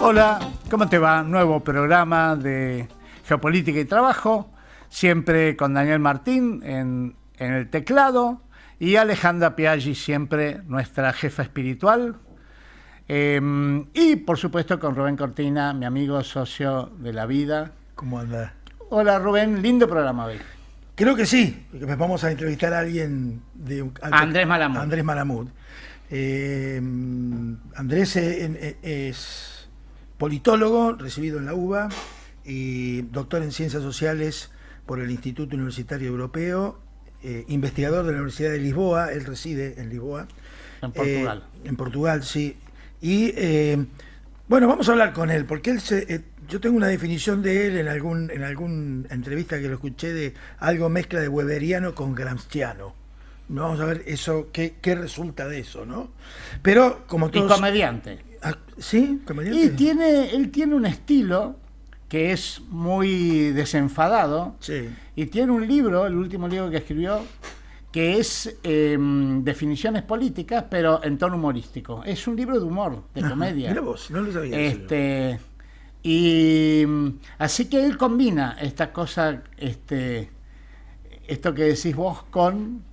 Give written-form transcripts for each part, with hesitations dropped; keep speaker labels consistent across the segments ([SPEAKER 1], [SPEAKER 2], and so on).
[SPEAKER 1] Hola, ¿cómo te va? Nuevo programa de Geopolítica y Trabajo, siempre con Daniel Martín en el teclado y Alejandra Piaggi, siempre nuestra jefa espiritual. Y por supuesto con Rubén Cortina, mi amigo, socio de la vida.
[SPEAKER 2] ¿Cómo anda?
[SPEAKER 1] Hola Rubén, lindo programa hoy.
[SPEAKER 2] Creo que sí, vamos a entrevistar a alguien
[SPEAKER 1] Andrés Malamud.
[SPEAKER 2] Andrés Malamud. Andrés es politólogo, recibido en la UBA, y doctor en Ciencias Sociales por el Instituto Universitario Europeo, investigador de la Universidad de Lisboa. Él reside en Lisboa.
[SPEAKER 1] En Portugal.
[SPEAKER 2] En Portugal, sí. Y bueno, vamos a hablar con él, porque él yo tengo una definición de él en alguna entrevista que lo escuché, de algo mezcla de weberiano con gramsciano. Vamos a ver eso, qué resulta de eso, ¿no? Pero como todos...
[SPEAKER 1] Y comediante.
[SPEAKER 2] ¿Sí? ¿Comediante?
[SPEAKER 1] Y él tiene un estilo que es muy desenfadado.
[SPEAKER 2] Sí.
[SPEAKER 1] Y tiene un libro, el último libro que escribió, que es definiciones políticas, pero en tono humorístico. Es un libro de humor, de comedia.
[SPEAKER 2] Mira vos, no lo sabía.
[SPEAKER 1] Y así que él combina esta cosa, esto que decís vos con...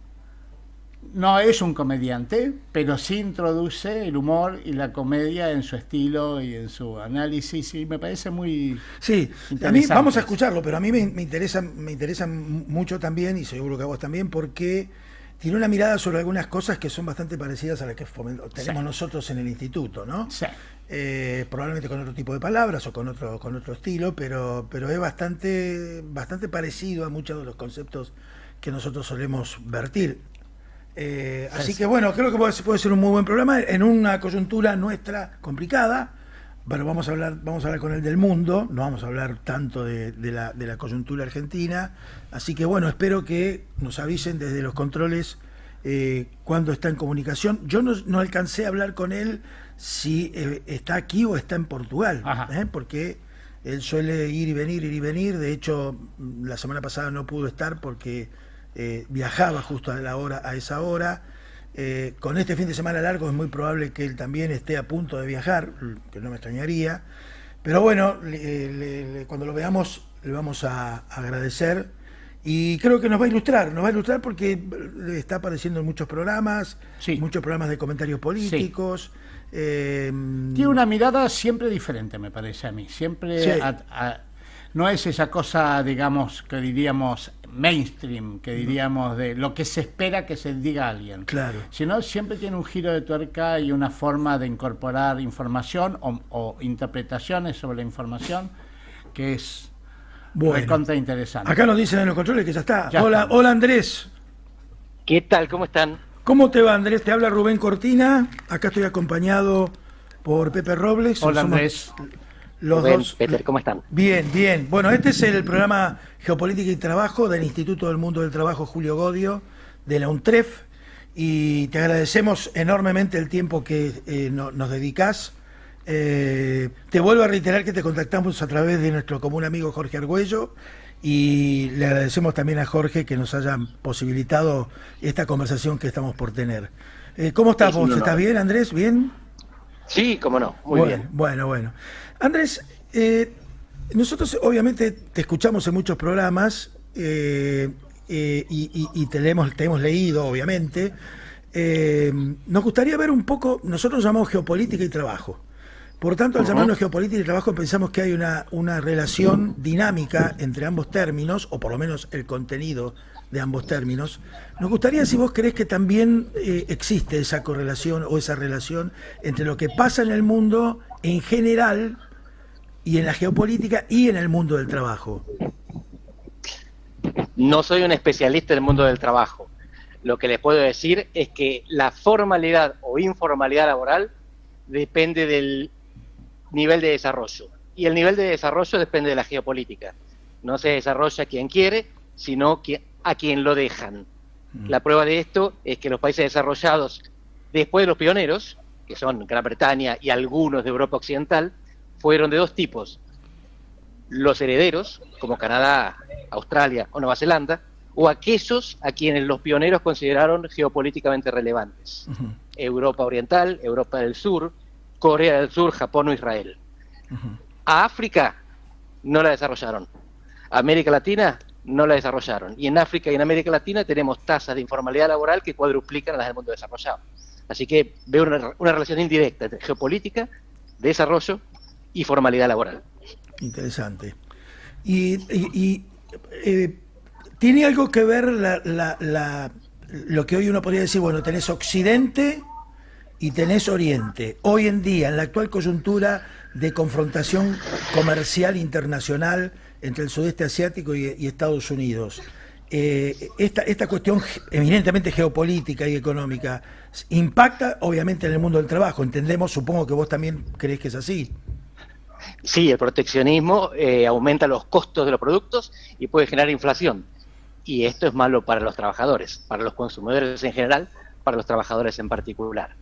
[SPEAKER 1] No es un comediante, pero sí introduce el humor y la comedia en su estilo y en su análisis, y me parece muy interesante.
[SPEAKER 2] A mí, vamos a escucharlo, pero a mí me interesa mucho también, y seguro que a vos también, porque tiene una mirada sobre algunas cosas que son bastante parecidas a las que tenemos nosotros en el instituto, ¿no?
[SPEAKER 1] Sí.
[SPEAKER 2] Probablemente con otro tipo de palabras o con otro estilo, pero es bastante parecido a muchos de los conceptos que nosotros solemos vertir. Así que bueno, creo que puede ser un muy buen programa en una coyuntura nuestra complicada, pero vamos a hablar con él del mundo, no vamos a hablar tanto de la coyuntura argentina. Así que bueno, espero que nos avisen desde los controles cuando está en comunicación. Yo no alcancé a hablar con él si está aquí o está en Portugal, porque él suele ir y venir. De hecho, la semana pasada no pudo estar porque viajaba justo a esa hora. Con este fin de semana largo es muy probable que él también esté a punto de viajar, que no me extrañaría. Pero bueno, cuando lo veamos le vamos a agradecer, y creo que nos va a ilustrar porque está apareciendo en muchos programas, muchos programas de comentarios políticos.
[SPEAKER 1] Tiene una mirada siempre diferente, me parece a mí. Siempre no es esa cosa, digamos, que diríamos mainstream, que diríamos de lo que se espera que se diga a alguien.
[SPEAKER 2] Claro.
[SPEAKER 1] Sino siempre tiene un giro de tuerca y una forma de incorporar información o interpretaciones sobre la información que es recontra interesante.
[SPEAKER 2] Acá nos dicen en los controles que ya está. Hola Andrés.
[SPEAKER 3] ¿Qué tal? ¿Cómo están?
[SPEAKER 2] ¿Cómo te va, Andrés? Te habla Rubén Cortina. Acá estoy acompañado por Pepe Robles.
[SPEAKER 1] Hola, Andrés.
[SPEAKER 2] Los
[SPEAKER 3] Rubén,
[SPEAKER 2] dos.
[SPEAKER 3] Peter, ¿cómo están?
[SPEAKER 2] Bien. Bueno, este es el programa Geopolítica y Trabajo del Instituto del Mundo del Trabajo Julio Godio, de la UNTREF, y te agradecemos enormemente el tiempo que nos dedicás. Te vuelvo a reiterar que te contactamos a través de nuestro común amigo Jorge Argüello, y le agradecemos también a Jorge que nos haya posibilitado esta conversación que estamos por tener. ¿Cómo estás vos? ¿Estás bien, Andrés? ¿Bien?
[SPEAKER 3] Sí, cómo no, muy bien.
[SPEAKER 2] Bueno. Andrés, nosotros obviamente te escuchamos en muchos programas y te hemos leído, obviamente. Nos gustaría ver un poco, nosotros llamamos geopolítica y trabajo. Por tanto, al llamarnos geopolítica y trabajo, pensamos que hay una relación dinámica entre ambos términos, o por lo menos el contenido de ambos términos. Nos gustaría, si vos creés que también existe esa correlación o esa relación entre lo que pasa en el mundo en general y en la geopolítica y en el mundo del trabajo.
[SPEAKER 3] No soy un especialista en el mundo del trabajo. Lo que les puedo decir es que la formalidad o informalidad laboral depende del nivel de desarrollo. Y el nivel de desarrollo depende de la geopolítica. No se desarrolla quien quiere, sino a quien lo dejan. La prueba de esto es que los países desarrollados, después de los pioneros, que son Gran Bretaña y algunos de Europa Occidental, fueron de dos tipos: los herederos, como Canadá, Australia o Nueva Zelanda, o aquellos a quienes los pioneros consideraron geopolíticamente relevantes. Europa Oriental, Europa del Sur, Corea del Sur, Japón o Israel. A África no la desarrollaron. A América Latina no la desarrollaron. Y en África y en América Latina tenemos tasas de informalidad laboral que cuadruplican a las del mundo desarrollado. Así que veo una relación indirecta entre geopolítica, desarrollo y formalidad laboral.
[SPEAKER 2] Interesante. ¿Tiene algo que ver lo que hoy uno podría decir, bueno, tenés Occidente y tenés Oriente? Hoy en día, en la actual coyuntura de confrontación comercial internacional entre el sudeste asiático y Estados Unidos, esta cuestión eminentemente geopolítica y económica impacta obviamente en el mundo del trabajo. Entendemos, supongo que vos también creés que es así.
[SPEAKER 3] Sí, el proteccionismo aumenta los costos de los productos y puede generar inflación. Y esto es malo para los trabajadores, para los consumidores en general, para los trabajadores en particular.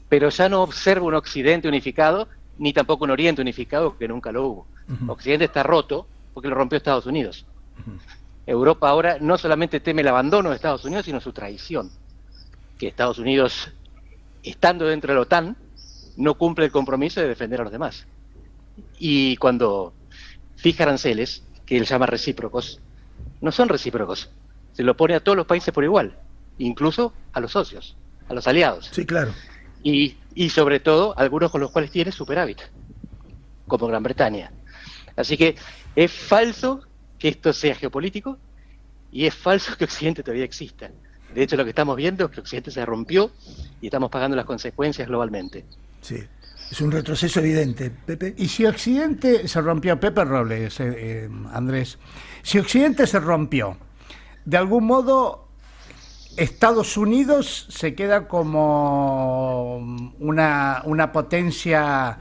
[SPEAKER 3] Pero ya no observo un Occidente unificado, ni tampoco un Oriente unificado, que nunca lo hubo. Occidente está roto porque lo rompió Estados Unidos. Europa ahora no solamente teme el abandono de Estados Unidos, sino su traición. Que Estados Unidos, estando dentro de la OTAN, no cumple el compromiso de defender a los demás. Y cuando fija aranceles, que él llama recíprocos, no son recíprocos. Se lo pone a todos los países por igual, incluso a los socios, a los aliados.
[SPEAKER 2] Sí, claro.
[SPEAKER 3] Y sobre todo, algunos con los cuales tiene superávit, como Gran Bretaña. Así que es falso que esto sea geopolítico y es falso que Occidente todavía exista. De hecho, lo que estamos viendo es que Occidente se rompió y estamos pagando las consecuencias globalmente.
[SPEAKER 2] Sí, es un retroceso evidente. Pepe.
[SPEAKER 1] Y si Occidente se rompió, Pepe Robles, Andrés, si Occidente se rompió, de algún modo Estados Unidos se queda como una potencia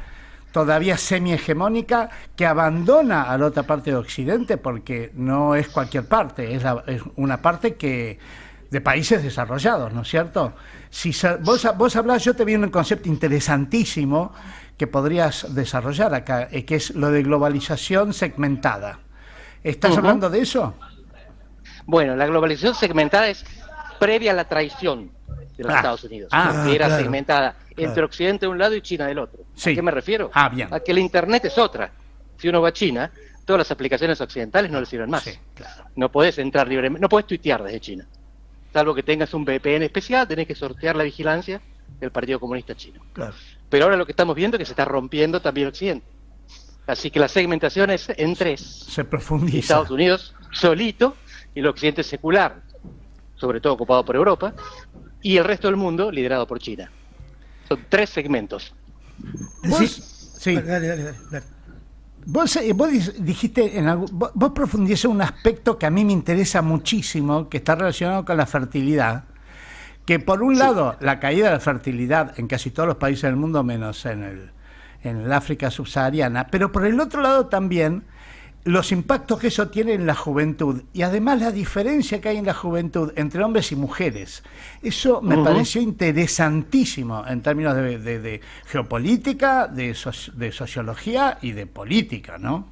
[SPEAKER 1] todavía semi-hegemónica que abandona a la otra parte de Occidente, porque no es cualquier parte, es una parte que de países desarrollados, ¿no es cierto? Si vos hablás, yo te vi un concepto interesantísimo que podrías desarrollar acá, que es lo de globalización segmentada. ¿Estás hablando de eso?
[SPEAKER 3] Bueno, la globalización segmentada es previa a la traición de los Estados Unidos, que era
[SPEAKER 2] claro,
[SPEAKER 3] segmentada entre Occidente de un lado y China del otro.
[SPEAKER 1] Sí.
[SPEAKER 3] ¿A qué me refiero?
[SPEAKER 1] Bien.
[SPEAKER 3] A que la Internet es otra. Si uno va a China, todas las aplicaciones occidentales no le sirven más.
[SPEAKER 1] Sí, claro.
[SPEAKER 3] No podés entrar libremente, no podés tuitear desde China. Salvo que tengas un VPN especial, tenés que sortear la vigilancia del Partido Comunista Chino.
[SPEAKER 2] Claro.
[SPEAKER 3] Pero ahora lo que estamos viendo es que se está rompiendo también Occidente. Así que la segmentación es en tres.
[SPEAKER 1] Se profundiza.
[SPEAKER 3] Estados Unidos solito y el Occidente secular, sobre todo ocupado por Europa, y el resto del mundo liderado por China. Son tres segmentos.
[SPEAKER 1] Sí.
[SPEAKER 2] Dale.
[SPEAKER 1] Vos dijiste, vos profundizás un aspecto que a mí me interesa muchísimo, que está relacionado con la fertilidad, que por un lado la caída de la fertilidad en casi todos los países del mundo, menos en el África subsahariana, pero por el otro lado también los impactos que eso tiene en la juventud y además la diferencia que hay en la juventud entre hombres y mujeres. Eso me pareció interesantísimo en términos de geopolítica, de sociología y de política, ¿no?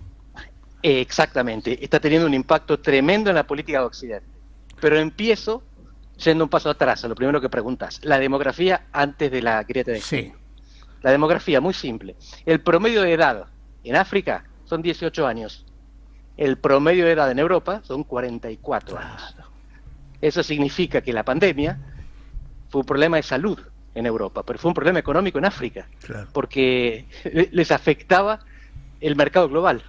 [SPEAKER 3] Exactamente. Está teniendo un impacto tremendo en la política de Occidente. Pero empiezo yendo un paso atrás, a lo primero que preguntas. La demografía antes de la grieta de género.
[SPEAKER 1] Sí.
[SPEAKER 3] La demografía, muy simple. El promedio de edad en África son 18 años. El promedio de edad en Europa son 44 años. Eso significa que la pandemia fue un problema de salud en Europa, pero fue un problema económico en África, porque les afectaba el mercado global,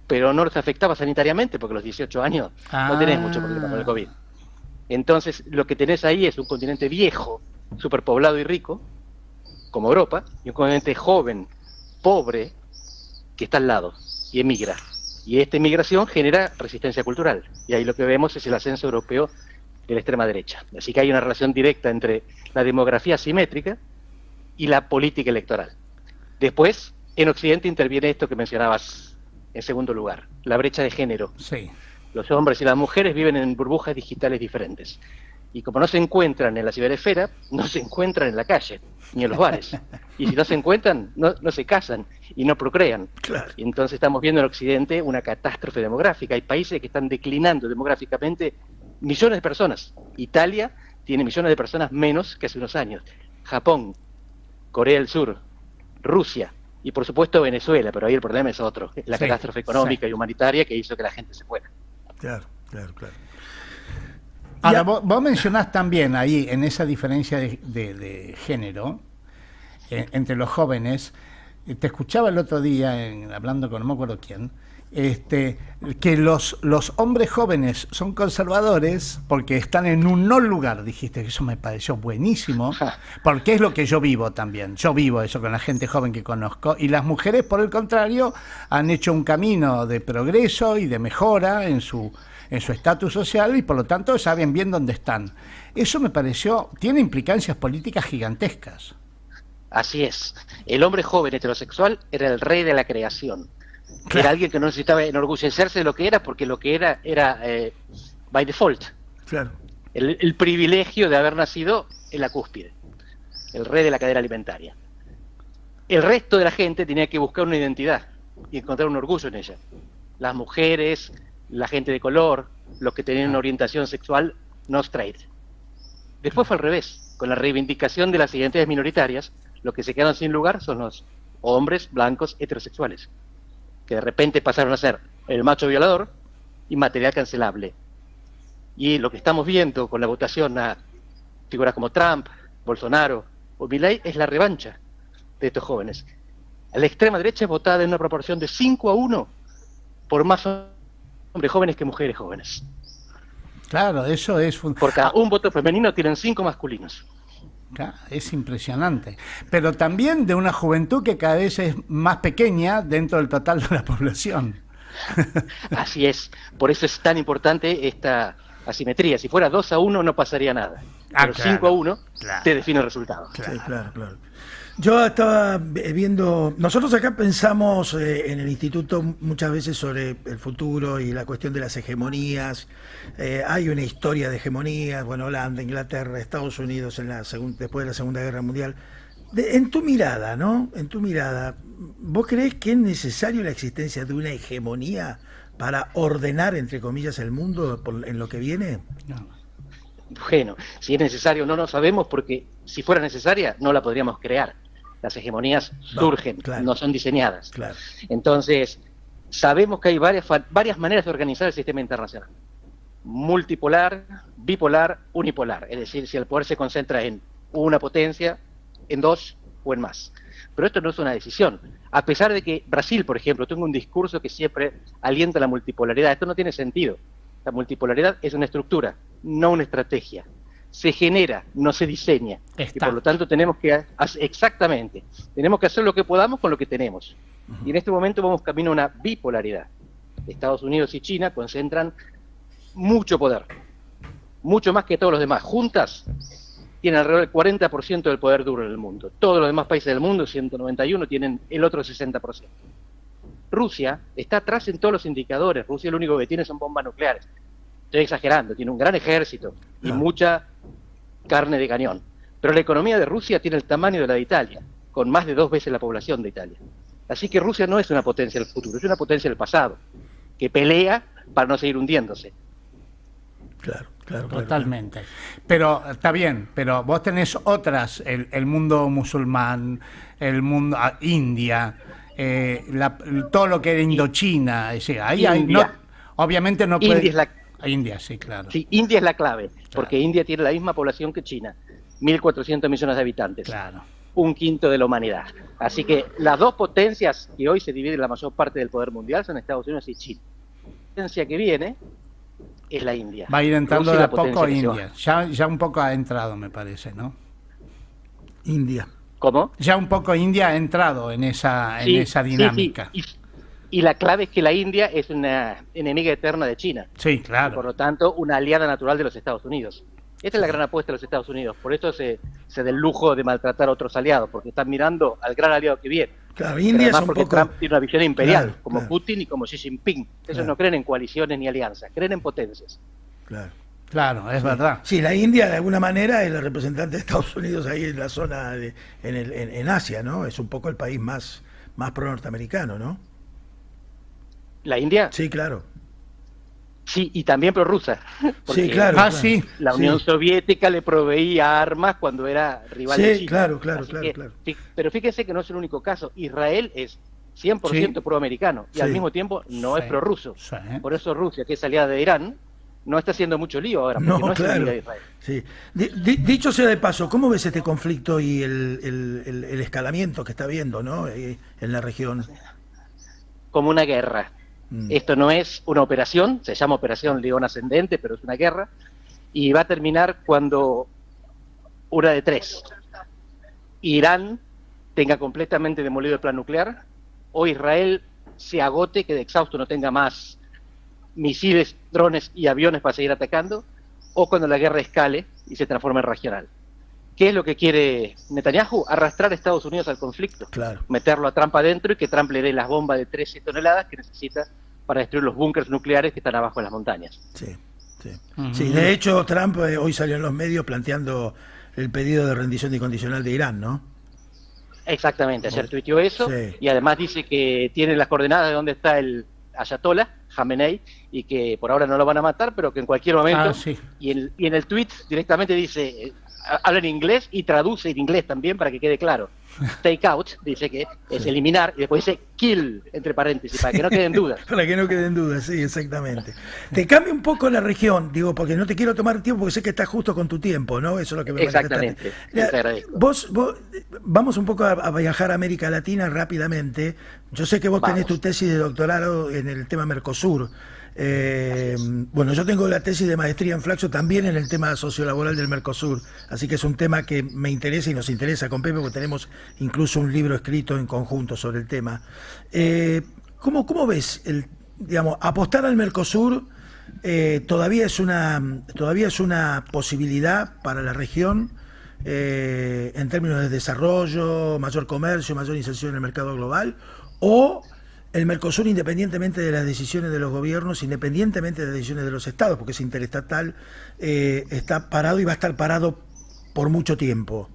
[SPEAKER 3] pero no les afectaba sanitariamente, porque a los 18 años no tenés mucho problema con el COVID. Entonces, lo que tenés ahí es un continente viejo, superpoblado y rico, como Europa, y un continente joven, pobre, que está al lado y emigra. Y esta inmigración genera resistencia cultural. Y ahí lo que vemos es el ascenso europeo de la extrema derecha. Así que hay una relación directa entre la demografía asimétrica y la política electoral. Después, en Occidente interviene esto que mencionabas en segundo lugar, la brecha de género.
[SPEAKER 1] Sí.
[SPEAKER 3] Los hombres y las mujeres viven en burbujas digitales diferentes. Y como no se encuentran en la ciberesfera, no se encuentran en la calle, ni en los bares. Y si no se encuentran, no se casan y no procrean.
[SPEAKER 2] Claro.
[SPEAKER 3] Y entonces estamos viendo en Occidente una catástrofe demográfica. Hay países que están declinando demográficamente millones de personas. Italia tiene millones de personas menos que hace unos años. Japón, Corea del Sur, Rusia, Y por supuesto Venezuela, pero ahí el problema es otro, la
[SPEAKER 1] Sí,
[SPEAKER 3] catástrofe económica
[SPEAKER 1] sí.
[SPEAKER 3] y humanitaria que hizo que la gente se fuera.
[SPEAKER 2] Claro, claro, claro.
[SPEAKER 1] Ahora,
[SPEAKER 2] Ya.
[SPEAKER 1] vos mencionás también ahí, en esa diferencia de género, entre los jóvenes, te escuchaba el otro día, hablando con no me acuerdo quién, que los hombres jóvenes son conservadores porque están en un no lugar, dijiste, que eso me pareció buenísimo, porque es lo que yo vivo también, yo vivo eso con la gente joven que conozco, y las mujeres, por el contrario, han hecho un camino de progreso y de mejora en su estatus social y por lo tanto saben bien dónde están. Eso me pareció, tiene implicancias políticas gigantescas.
[SPEAKER 3] Así es. El hombre joven heterosexual era el rey de la creación.
[SPEAKER 1] Claro.
[SPEAKER 3] Era alguien que no necesitaba enorgullecerse de lo que era, porque lo que era by default.
[SPEAKER 2] Claro.
[SPEAKER 3] El privilegio de haber nacido en la cúspide. El rey de la cadena alimentaria. El resto de la gente tenía que buscar una identidad y encontrar un orgullo en ella. Las mujeres, la gente de color, los que tenían una orientación sexual no straight. Después fue al revés. Con la reivindicación de las identidades minoritarias, los que se quedaron sin lugar son los hombres blancos heterosexuales, que de repente pasaron a ser el macho violador y material cancelable. Y lo que estamos viendo con la votación a figuras como Trump, Bolsonaro o Milei es la revancha de estos jóvenes. La extrema derecha es votada en una proporción de 5-1 por más hombres jóvenes que mujeres jóvenes.
[SPEAKER 1] Claro, eso es...
[SPEAKER 3] Por cada un voto femenino tienen 5 masculinos.
[SPEAKER 1] Claro, es impresionante. Pero también de una juventud que cada vez es más pequeña dentro del total de la población.
[SPEAKER 3] Así es. Por eso es tan importante esta asimetría. Si fuera 2-1 no pasaría nada. Pero
[SPEAKER 1] claro,
[SPEAKER 3] 5-1
[SPEAKER 1] claro.
[SPEAKER 3] te define el resultado.
[SPEAKER 2] Sí, claro, claro. Yo estaba viendo, nosotros acá pensamos en el instituto muchas veces sobre el futuro y la cuestión de las hegemonías. Hay una historia de hegemonías, bueno, Holanda, Inglaterra, Estados Unidos después de la Segunda Guerra Mundial. En tu mirada, ¿no? En tu mirada, ¿vos creés que es necesario la existencia de una hegemonía para ordenar, entre comillas, el mundo en lo que viene?
[SPEAKER 1] No.
[SPEAKER 3] Bueno, si es necesario no lo sabemos, porque si fuera necesaria no la podríamos crear. Las hegemonías surgen,
[SPEAKER 2] claro.
[SPEAKER 3] No son diseñadas.
[SPEAKER 2] Claro.
[SPEAKER 3] Entonces, sabemos que hay varias maneras de organizar el sistema internacional. Multipolar, bipolar, unipolar. Es decir, si el poder se concentra en una potencia, en dos o en más. Pero esto no es una decisión. A pesar de que Brasil, por ejemplo, tenga un discurso que siempre alienta la multipolaridad, esto no tiene sentido. La multipolaridad es una estructura, no una estrategia. Se genera, no se diseña.
[SPEAKER 1] Está.
[SPEAKER 3] Y por lo tanto tenemos que exactamente, tenemos que hacer lo que podamos con lo que tenemos. Y en este momento vamos camino a una bipolaridad. Estados Unidos y China concentran mucho poder, mucho más que todos los demás. Juntas tienen alrededor del 40% del poder duro en el mundo. Todos los demás países del mundo, 191, tienen el otro 60%. Rusia está atrás en todos los indicadores. Rusia lo único que tiene son bombas nucleares. Estoy exagerando, tiene un gran ejército y mucha carne de cañón. Pero la economía de Rusia tiene el tamaño de la de Italia, con más de 2 veces la población de Italia. Así que Rusia no es una potencia del futuro, es una potencia del pasado, que pelea para no seguir hundiéndose.
[SPEAKER 2] Claro, claro.
[SPEAKER 1] Totalmente. Pero está bien, pero vos tenés otras, el mundo musulmán, el mundo India, todo lo que era Indochina, es decir, ahí hay, no, obviamente no puede... India, sí, claro.
[SPEAKER 3] Sí, India es la clave, porque
[SPEAKER 1] Claro.
[SPEAKER 3] India tiene la misma población que China, 1.400 millones de habitantes,
[SPEAKER 1] Claro.
[SPEAKER 3] un quinto de la humanidad. Así que las dos potencias que hoy se dividen la mayor parte del poder mundial son Estados Unidos y China. La potencia que viene es la India.
[SPEAKER 1] Va a ir entrando
[SPEAKER 3] Rusia
[SPEAKER 1] de
[SPEAKER 3] es
[SPEAKER 1] a
[SPEAKER 3] la
[SPEAKER 1] poco
[SPEAKER 3] potencia que se
[SPEAKER 1] India. Ya un poco ha entrado, me parece, ¿no?
[SPEAKER 2] India.
[SPEAKER 3] ¿Cómo?
[SPEAKER 1] Ya un poco India ha entrado en esa dinámica.
[SPEAKER 3] Sí. Y la clave es que la India es una enemiga eterna de China.
[SPEAKER 1] Sí,
[SPEAKER 3] Y por
[SPEAKER 1] claro.
[SPEAKER 3] lo tanto, una aliada natural de los Estados Unidos. Esta es la gran apuesta de los Estados Unidos. Por eso se da el lujo de maltratar a otros aliados, porque están mirando al gran aliado que viene.
[SPEAKER 2] Claro,
[SPEAKER 3] Pero
[SPEAKER 2] India es
[SPEAKER 3] además
[SPEAKER 2] un
[SPEAKER 3] porque
[SPEAKER 2] poco...
[SPEAKER 3] Trump tiene una visión imperial,
[SPEAKER 2] Claro,
[SPEAKER 3] como
[SPEAKER 2] claro.
[SPEAKER 3] Putin y como Xi Jinping. Ellos
[SPEAKER 2] Claro.
[SPEAKER 3] no creen en coaliciones ni alianzas, creen en potencias.
[SPEAKER 2] Claro.
[SPEAKER 1] Claro, es verdad.
[SPEAKER 2] Sí, la India de alguna manera es la representante de Estados Unidos ahí en la zona, en Asia, ¿no? Es un poco el país más pro-norteamericano, ¿no?
[SPEAKER 3] La India,
[SPEAKER 2] Sí, claro.
[SPEAKER 3] Sí, y también prorrusa.
[SPEAKER 2] Sí, claro.
[SPEAKER 1] Ah,
[SPEAKER 2] claro.
[SPEAKER 1] sí.
[SPEAKER 3] La Unión
[SPEAKER 2] Sí.
[SPEAKER 3] Soviética le proveía armas cuando era rival de
[SPEAKER 2] Sí,
[SPEAKER 3] China.
[SPEAKER 2] claro, claro,
[SPEAKER 3] Así
[SPEAKER 2] claro,
[SPEAKER 3] que,
[SPEAKER 2] claro.
[SPEAKER 3] Pero fíjense que no es el único caso. Israel es 100%
[SPEAKER 1] Sí.
[SPEAKER 3] proamericano y
[SPEAKER 2] Sí.
[SPEAKER 3] al mismo tiempo no
[SPEAKER 1] Sí.
[SPEAKER 3] es prorruso.
[SPEAKER 1] Sí.
[SPEAKER 3] Por eso Rusia, que es aliada de Irán, no está haciendo mucho lío ahora, porque
[SPEAKER 2] No,
[SPEAKER 3] no es
[SPEAKER 2] claro.
[SPEAKER 3] enemiga de Israel.
[SPEAKER 2] Sí. Dicho sea de paso, ¿cómo ves este conflicto y el escalamiento que está habiendo, ¿no? En la región?
[SPEAKER 3] Como una guerra.
[SPEAKER 2] Mm.
[SPEAKER 3] Esto no es una operación, se llama Operación León Ascendente, pero es una guerra, y va a terminar cuando una de tres. Irán tenga completamente demolido el plan nuclear, o Israel se agote, que de exhausto no tenga más misiles, drones y aviones para seguir atacando, o cuando la guerra escale y se transforme en regional. ¿Qué es lo que quiere Netanyahu? Arrastrar a Estados Unidos al conflicto.
[SPEAKER 2] Claro.
[SPEAKER 3] Meterlo a Trump adentro y que Trump le dé las bombas de 13 toneladas que necesita para destruir los búnkers nucleares que están abajo en las montañas.
[SPEAKER 2] Sí, sí.
[SPEAKER 1] Ujú.
[SPEAKER 2] Sí, de hecho, Trump hoy salió en los medios planteando el pedido de rendición incondicional de Irán, ¿no?
[SPEAKER 3] Exactamente, ayer tuiteó eso,
[SPEAKER 2] Sí.
[SPEAKER 3] y además dice que tiene las coordenadas de dónde está el Ayatollah, Jamenei, y que por ahora no lo van a matar, pero que en cualquier momento,
[SPEAKER 1] Ah, sí.
[SPEAKER 3] y en el tweet directamente dice, habla en inglés y traduce en inglés también para que quede claro. Take out, dice que es eliminar, y después dice kill, entre paréntesis, para que no queden dudas.
[SPEAKER 2] Para que no queden dudas, sí, exactamente. Te cambia un poco la región, digo, porque no te quiero tomar tiempo, porque sé que estás justo con tu tiempo, ¿no? Eso es lo que me
[SPEAKER 3] Exactamente, te agradezco.
[SPEAKER 2] Vamos un poco a viajar a América Latina rápidamente. Yo sé que vos tenés tu tesis de doctorado en el tema Mercosur. Bueno, yo tengo la tesis de maestría en Flaxo también en el tema sociolaboral del Mercosur, así que es un tema que me interesa y nos interesa con Pepe, porque tenemos incluso un libro escrito en conjunto sobre el tema. ¿Cómo ves digamos, apostar al Mercosur? Todavía es una posibilidad para la región en términos de desarrollo, mayor comercio, mayor inserción en el mercado global, o el Mercosur, independientemente de las decisiones de los gobiernos, independientemente de las decisiones de los estados, porque es interestatal, está parado y va a estar parado por mucho tiempo.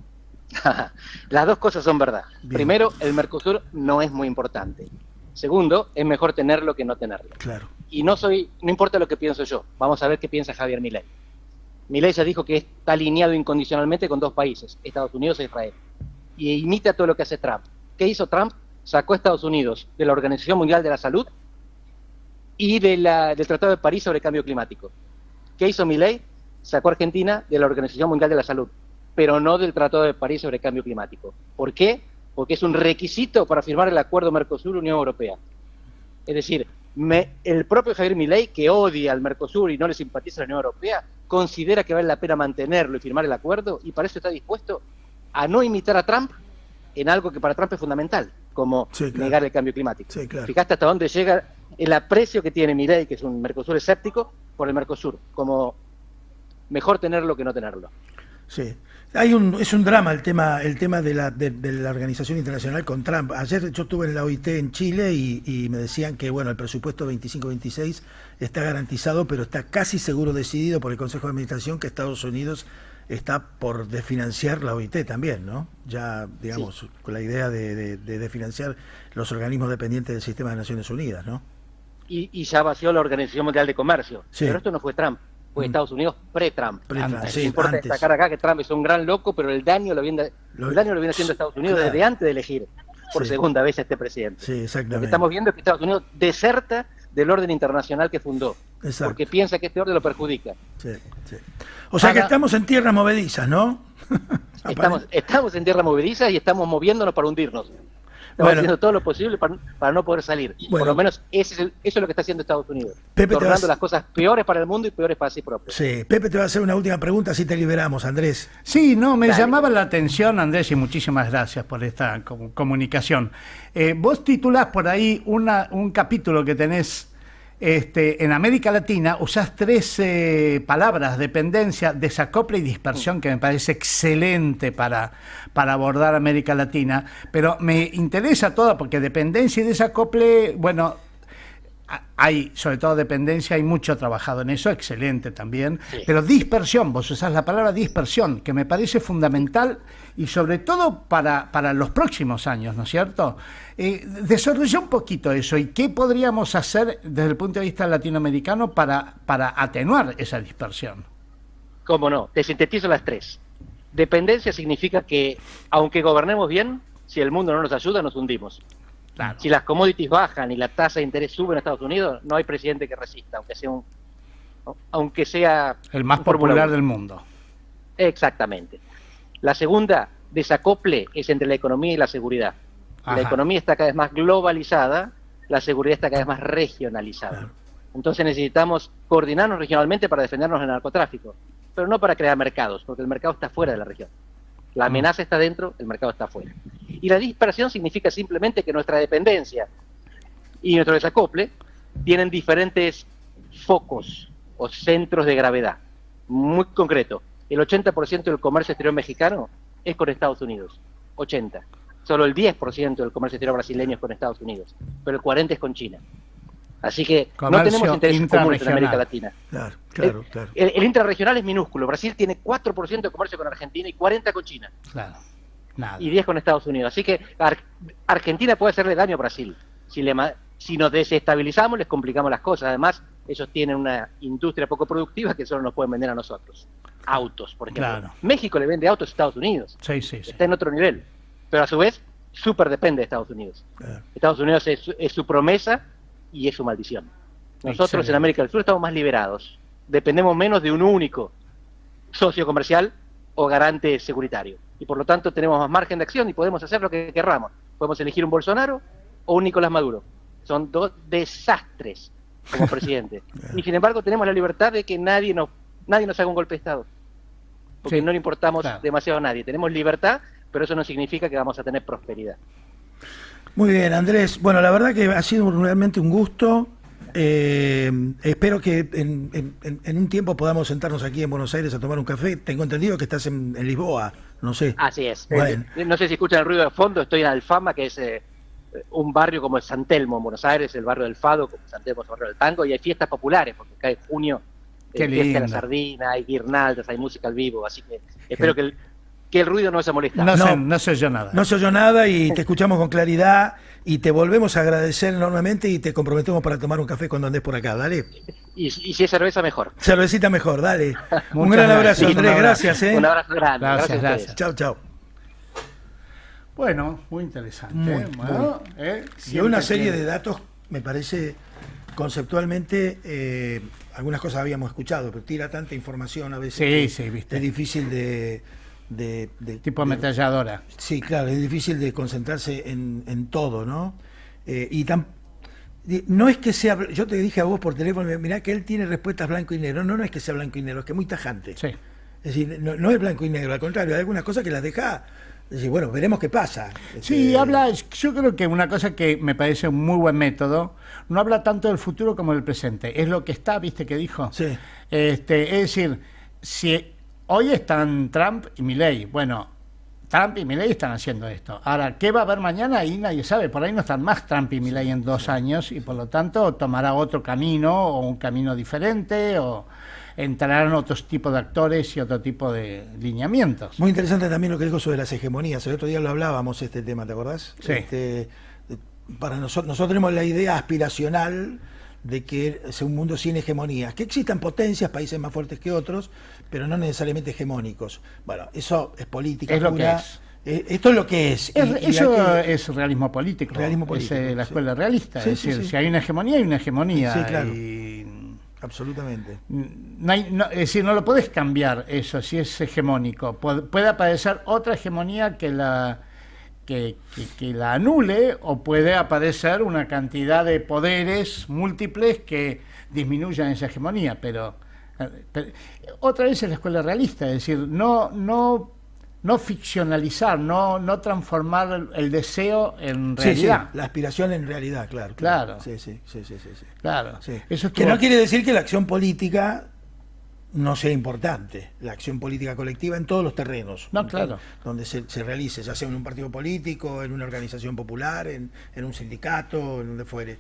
[SPEAKER 3] Las dos cosas son verdad.
[SPEAKER 2] Bien.
[SPEAKER 3] Primero, el Mercosur no es muy importante. Segundo, es mejor tenerlo que no tenerlo.
[SPEAKER 2] Claro.
[SPEAKER 3] Y no importa lo que pienso yo. Vamos a ver qué piensa Javier Milei. Milei ya dijo que está alineado incondicionalmente con dos países, Estados Unidos e Israel. Y imita todo lo que hace Trump. ¿Qué hizo Trump? Sacó a Estados Unidos de la Organización Mundial de la Salud y del Tratado de París sobre Cambio Climático. ¿Qué hizo Milei? Sacó a Argentina de la Organización Mundial de la Salud, pero no del Tratado de París sobre Cambio Climático. ¿Por qué? Porque es un requisito para firmar el acuerdo Mercosur-Unión Europea. Es decir, el propio Javier Milei, que odia al Mercosur y no le simpatiza a la Unión Europea, considera que vale la pena mantenerlo y firmar el acuerdo, y para eso está dispuesto a no imitar a Trump en algo que para Trump es fundamental, como
[SPEAKER 2] Sí, claro.
[SPEAKER 3] negar el cambio climático.
[SPEAKER 2] Sí, claro.
[SPEAKER 3] Fíjate hasta dónde llega el aprecio que tiene Milei, que es un Mercosur escéptico, por el Mercosur, como mejor tenerlo que no tenerlo.
[SPEAKER 2] Sí. Es un drama el tema de la organización internacional con Trump. Ayer yo estuve en la OIT en Chile y me decían que bueno, el presupuesto 25-26 está garantizado, pero está casi seguro decidido por el Consejo de Administración que Estados Unidos está por desfinanciar la OIT también, ¿no? Ya, digamos, sí, con la idea de desfinanciar los organismos dependientes del sistema de Naciones Unidas, ¿no?
[SPEAKER 3] Y ya vació la Organización Mundial de Comercio.
[SPEAKER 2] Sí.
[SPEAKER 3] Pero esto no fue Trump, fue Estados Unidos pre-Trump.
[SPEAKER 2] Pre-Trump, sí,
[SPEAKER 3] Importa
[SPEAKER 2] antes.
[SPEAKER 3] destacar acá que Trump es un gran loco, pero el daño lo viene haciendo Estados Unidos
[SPEAKER 2] claro,
[SPEAKER 3] desde antes de elegir por
[SPEAKER 2] sí,
[SPEAKER 3] segunda vez a este presidente.
[SPEAKER 2] Sí,
[SPEAKER 3] Lo que
[SPEAKER 2] exactamente.
[SPEAKER 3] estamos viendo es que Estados Unidos deserta del orden internacional que fundó,
[SPEAKER 2] Exacto,
[SPEAKER 3] porque piensa que este orden lo perjudica.
[SPEAKER 2] sí, sí. O sea que estamos en tierras movedizas, ¿no?
[SPEAKER 3] Estamos en tierra movediza y estamos moviéndonos para hundirnos. Estamos haciendo todo lo posible para no poder salir.
[SPEAKER 2] Bueno,
[SPEAKER 3] por lo menos eso es lo que está haciendo Estados Unidos.
[SPEAKER 2] Pepe,
[SPEAKER 3] tornando las cosas peores para el mundo y peores para sí propio.
[SPEAKER 2] Sí, Pepe te va a hacer una última pregunta, así te liberamos, Andrés.
[SPEAKER 1] Sí, no, me
[SPEAKER 3] Dale.
[SPEAKER 1] llamaba la atención, Andrés, y muchísimas gracias por esta comunicación. Vos titulás por ahí un capítulo que tenés en América Latina, usás 3 palabras: dependencia, desacople y dispersión, que me parece excelente para abordar América Latina, pero me interesa toda, porque dependencia y desacople, bueno, hay, sobre todo dependencia, hay mucho trabajado en eso, excelente también,
[SPEAKER 3] Sí.
[SPEAKER 1] pero dispersión, vos usás la palabra dispersión, que me parece fundamental y sobre todo para los próximos años, ¿no es cierto? Desarrolla un poquito eso y qué podríamos hacer desde el punto de vista latinoamericano para atenuar esa dispersión.
[SPEAKER 3] ¿Cómo no? Te sintetizo las tres. Dependencia significa que, aunque gobernemos bien, si el mundo no nos ayuda, nos hundimos.
[SPEAKER 1] Claro.
[SPEAKER 3] Si las commodities bajan y la tasa de interés sube en Estados Unidos, no hay presidente que resista, aunque sea
[SPEAKER 1] El más
[SPEAKER 3] un Fórmula
[SPEAKER 1] popular
[SPEAKER 3] 1.
[SPEAKER 1] del mundo.
[SPEAKER 3] Exactamente. La segunda, desacople, es entre la economía y la seguridad.
[SPEAKER 1] Ajá.
[SPEAKER 3] La economía está cada vez más globalizada, la seguridad está cada vez más regionalizada.
[SPEAKER 2] Claro.
[SPEAKER 3] Entonces necesitamos coordinarnos regionalmente para defendernos del narcotráfico, pero no para crear mercados, porque el mercado está fuera de la región. La amenaza está dentro, el mercado está afuera. Y la dispersión significa simplemente que nuestra dependencia y nuestro desacople tienen diferentes focos o centros de gravedad. Muy concreto, el 80% del comercio exterior mexicano es con Estados Unidos. 80%. Solo el 10% del comercio exterior brasileño es con Estados Unidos, pero el 40% es con China. Así que
[SPEAKER 1] Comercio
[SPEAKER 3] no tenemos intereses comunes en
[SPEAKER 1] intrarregional.
[SPEAKER 3] América Latina.
[SPEAKER 2] Claro, claro, claro.
[SPEAKER 3] El intrarregional es minúsculo. Brasil tiene 4% de comercio con Argentina y 40% con China.
[SPEAKER 1] Claro. Nada.
[SPEAKER 3] Y 10 con Estados Unidos. Así que Argentina puede hacerle daño a Brasil. Si nos desestabilizamos, les complicamos las cosas. Además, ellos tienen una industria poco productiva que solo nos pueden vender a nosotros. Autos, por ejemplo.
[SPEAKER 1] Claro.
[SPEAKER 3] México le vende autos a Estados Unidos.
[SPEAKER 1] Sí, sí, sí.
[SPEAKER 3] Está en otro nivel. Pero a su vez, súper depende de Estados Unidos.
[SPEAKER 2] Claro.
[SPEAKER 3] Estados Unidos es su promesa y es su maldición. Nosotros
[SPEAKER 1] Excelente.
[SPEAKER 3] en América del Sur estamos más liberados. Dependemos menos de un único socio comercial o garante securitario. Y por lo tanto tenemos más margen de acción y podemos hacer lo que querramos. Podemos elegir un Bolsonaro o un Nicolás Maduro. Son dos desastres como presidente. Y sin embargo tenemos la libertad de que nadie nos haga un golpe de Estado. Porque
[SPEAKER 1] Sí,
[SPEAKER 3] no le importamos
[SPEAKER 1] claro.
[SPEAKER 3] demasiado a nadie. Tenemos libertad, pero eso no significa que vamos a tener prosperidad.
[SPEAKER 2] Muy bien, Andrés. Bueno, la verdad que ha sido realmente un gusto. Espero que en un tiempo podamos sentarnos aquí en Buenos Aires a tomar un café. Tengo entendido que estás en Lisboa, no sé.
[SPEAKER 3] Así es.
[SPEAKER 2] Bueno.
[SPEAKER 3] No sé si escuchan el ruido de fondo, estoy en Alfama, que es un barrio como el San Telmo en Buenos Aires, el barrio del Fado, como San Telmo es el barrio del tango, y hay fiestas populares, porque acá en junio
[SPEAKER 1] Qué
[SPEAKER 3] fiesta de la
[SPEAKER 1] lindo.
[SPEAKER 3] sardina, hay guirnaldas, hay música al vivo, así que espero que el ruido no se moleste.
[SPEAKER 1] No se oyó nada.
[SPEAKER 2] No se oyó nada y te escuchamos con claridad y te volvemos a agradecer enormemente y te comprometemos para tomar un café cuando andes por acá. Dale.
[SPEAKER 3] Y si es cerveza, mejor.
[SPEAKER 2] Cervecita mejor, dale. Un
[SPEAKER 1] Muchas
[SPEAKER 2] gran abrazo,
[SPEAKER 1] gracias.
[SPEAKER 2] Andrés.
[SPEAKER 1] Un abrazo.
[SPEAKER 2] Gracias.
[SPEAKER 3] Un abrazo grande.
[SPEAKER 1] Gracias,
[SPEAKER 3] Gracias a ustedes.
[SPEAKER 1] gracias.
[SPEAKER 2] Chao, chao.
[SPEAKER 1] Bueno, muy interesante.
[SPEAKER 2] Muy,
[SPEAKER 1] Bueno,
[SPEAKER 2] Y
[SPEAKER 1] siempre
[SPEAKER 2] una serie
[SPEAKER 1] tiene-
[SPEAKER 2] de datos, me parece, conceptualmente, algunas cosas habíamos escuchado, pero tira tanta información a veces
[SPEAKER 1] Sí,
[SPEAKER 2] que
[SPEAKER 1] sí, viste.
[SPEAKER 2] es difícil de
[SPEAKER 1] Tipo ametralladora.
[SPEAKER 2] Sí, claro, es difícil de concentrarse en todo, ¿no? No es que sea, yo te dije a vos por teléfono, mirá que él tiene respuestas blanco y negro. No, no es que sea blanco y negro, es que es muy tajante.
[SPEAKER 1] Sí.
[SPEAKER 2] Es decir, no es blanco y negro, al contrario, hay algunas cosas que las deja. Es decir, bueno, veremos qué pasa.
[SPEAKER 1] Sí, yo creo que una cosa que me parece un muy buen método, no habla tanto del futuro como del presente, es lo que está, ¿viste que dijo?
[SPEAKER 2] Sí.
[SPEAKER 1] Es decir, si hoy están Trump y Milei, bueno, Trump y Milei están haciendo esto. Ahora, ¿qué va a haber mañana? Ahí nadie sabe, por ahí no están más Trump y Milei en 2 años y por lo tanto tomará otro camino o un camino diferente o entrarán otros tipos de actores y otro tipo de lineamientos.
[SPEAKER 2] Muy interesante también lo que dijo sobre las hegemonías. El otro día lo hablábamos este tema, ¿te acordás?
[SPEAKER 1] Sí.
[SPEAKER 2] Para nosotros tenemos la idea aspiracional de que sea un mundo sin hegemonías, que existan potencias, países más fuertes que otros, pero no necesariamente hegemónicos. Bueno, eso es política
[SPEAKER 1] Es lo
[SPEAKER 2] pura.
[SPEAKER 1] que es.
[SPEAKER 2] Esto es lo que es.
[SPEAKER 1] Eso es realismo político.
[SPEAKER 2] Realismo político,
[SPEAKER 1] Es la
[SPEAKER 2] sí.
[SPEAKER 1] escuela realista.
[SPEAKER 2] Sí,
[SPEAKER 1] es
[SPEAKER 2] sí,
[SPEAKER 1] decir,
[SPEAKER 2] sí.
[SPEAKER 1] si hay una hegemonía, hay una hegemonía.
[SPEAKER 2] Sí, claro.
[SPEAKER 1] Y
[SPEAKER 2] Absolutamente.
[SPEAKER 1] es decir, no lo puedes cambiar eso si es hegemónico. Puede aparecer otra hegemonía que la anule o puede aparecer una cantidad de poderes múltiples que disminuyan esa hegemonía. Pero otra vez es la escuela realista. Es decir, no ficcionalizar, no transformar el deseo en realidad.
[SPEAKER 2] Sí, la aspiración en realidad, claro.
[SPEAKER 1] Claro.
[SPEAKER 2] Sí.
[SPEAKER 1] Claro.
[SPEAKER 2] Sí.
[SPEAKER 1] Eso
[SPEAKER 2] Que no quiere decir que la acción política no sea importante la acción política colectiva en todos los terrenos.
[SPEAKER 1] No, claro.
[SPEAKER 2] Donde se realice, ya sea en un partido político, en una organización popular, en un sindicato, en donde fuere,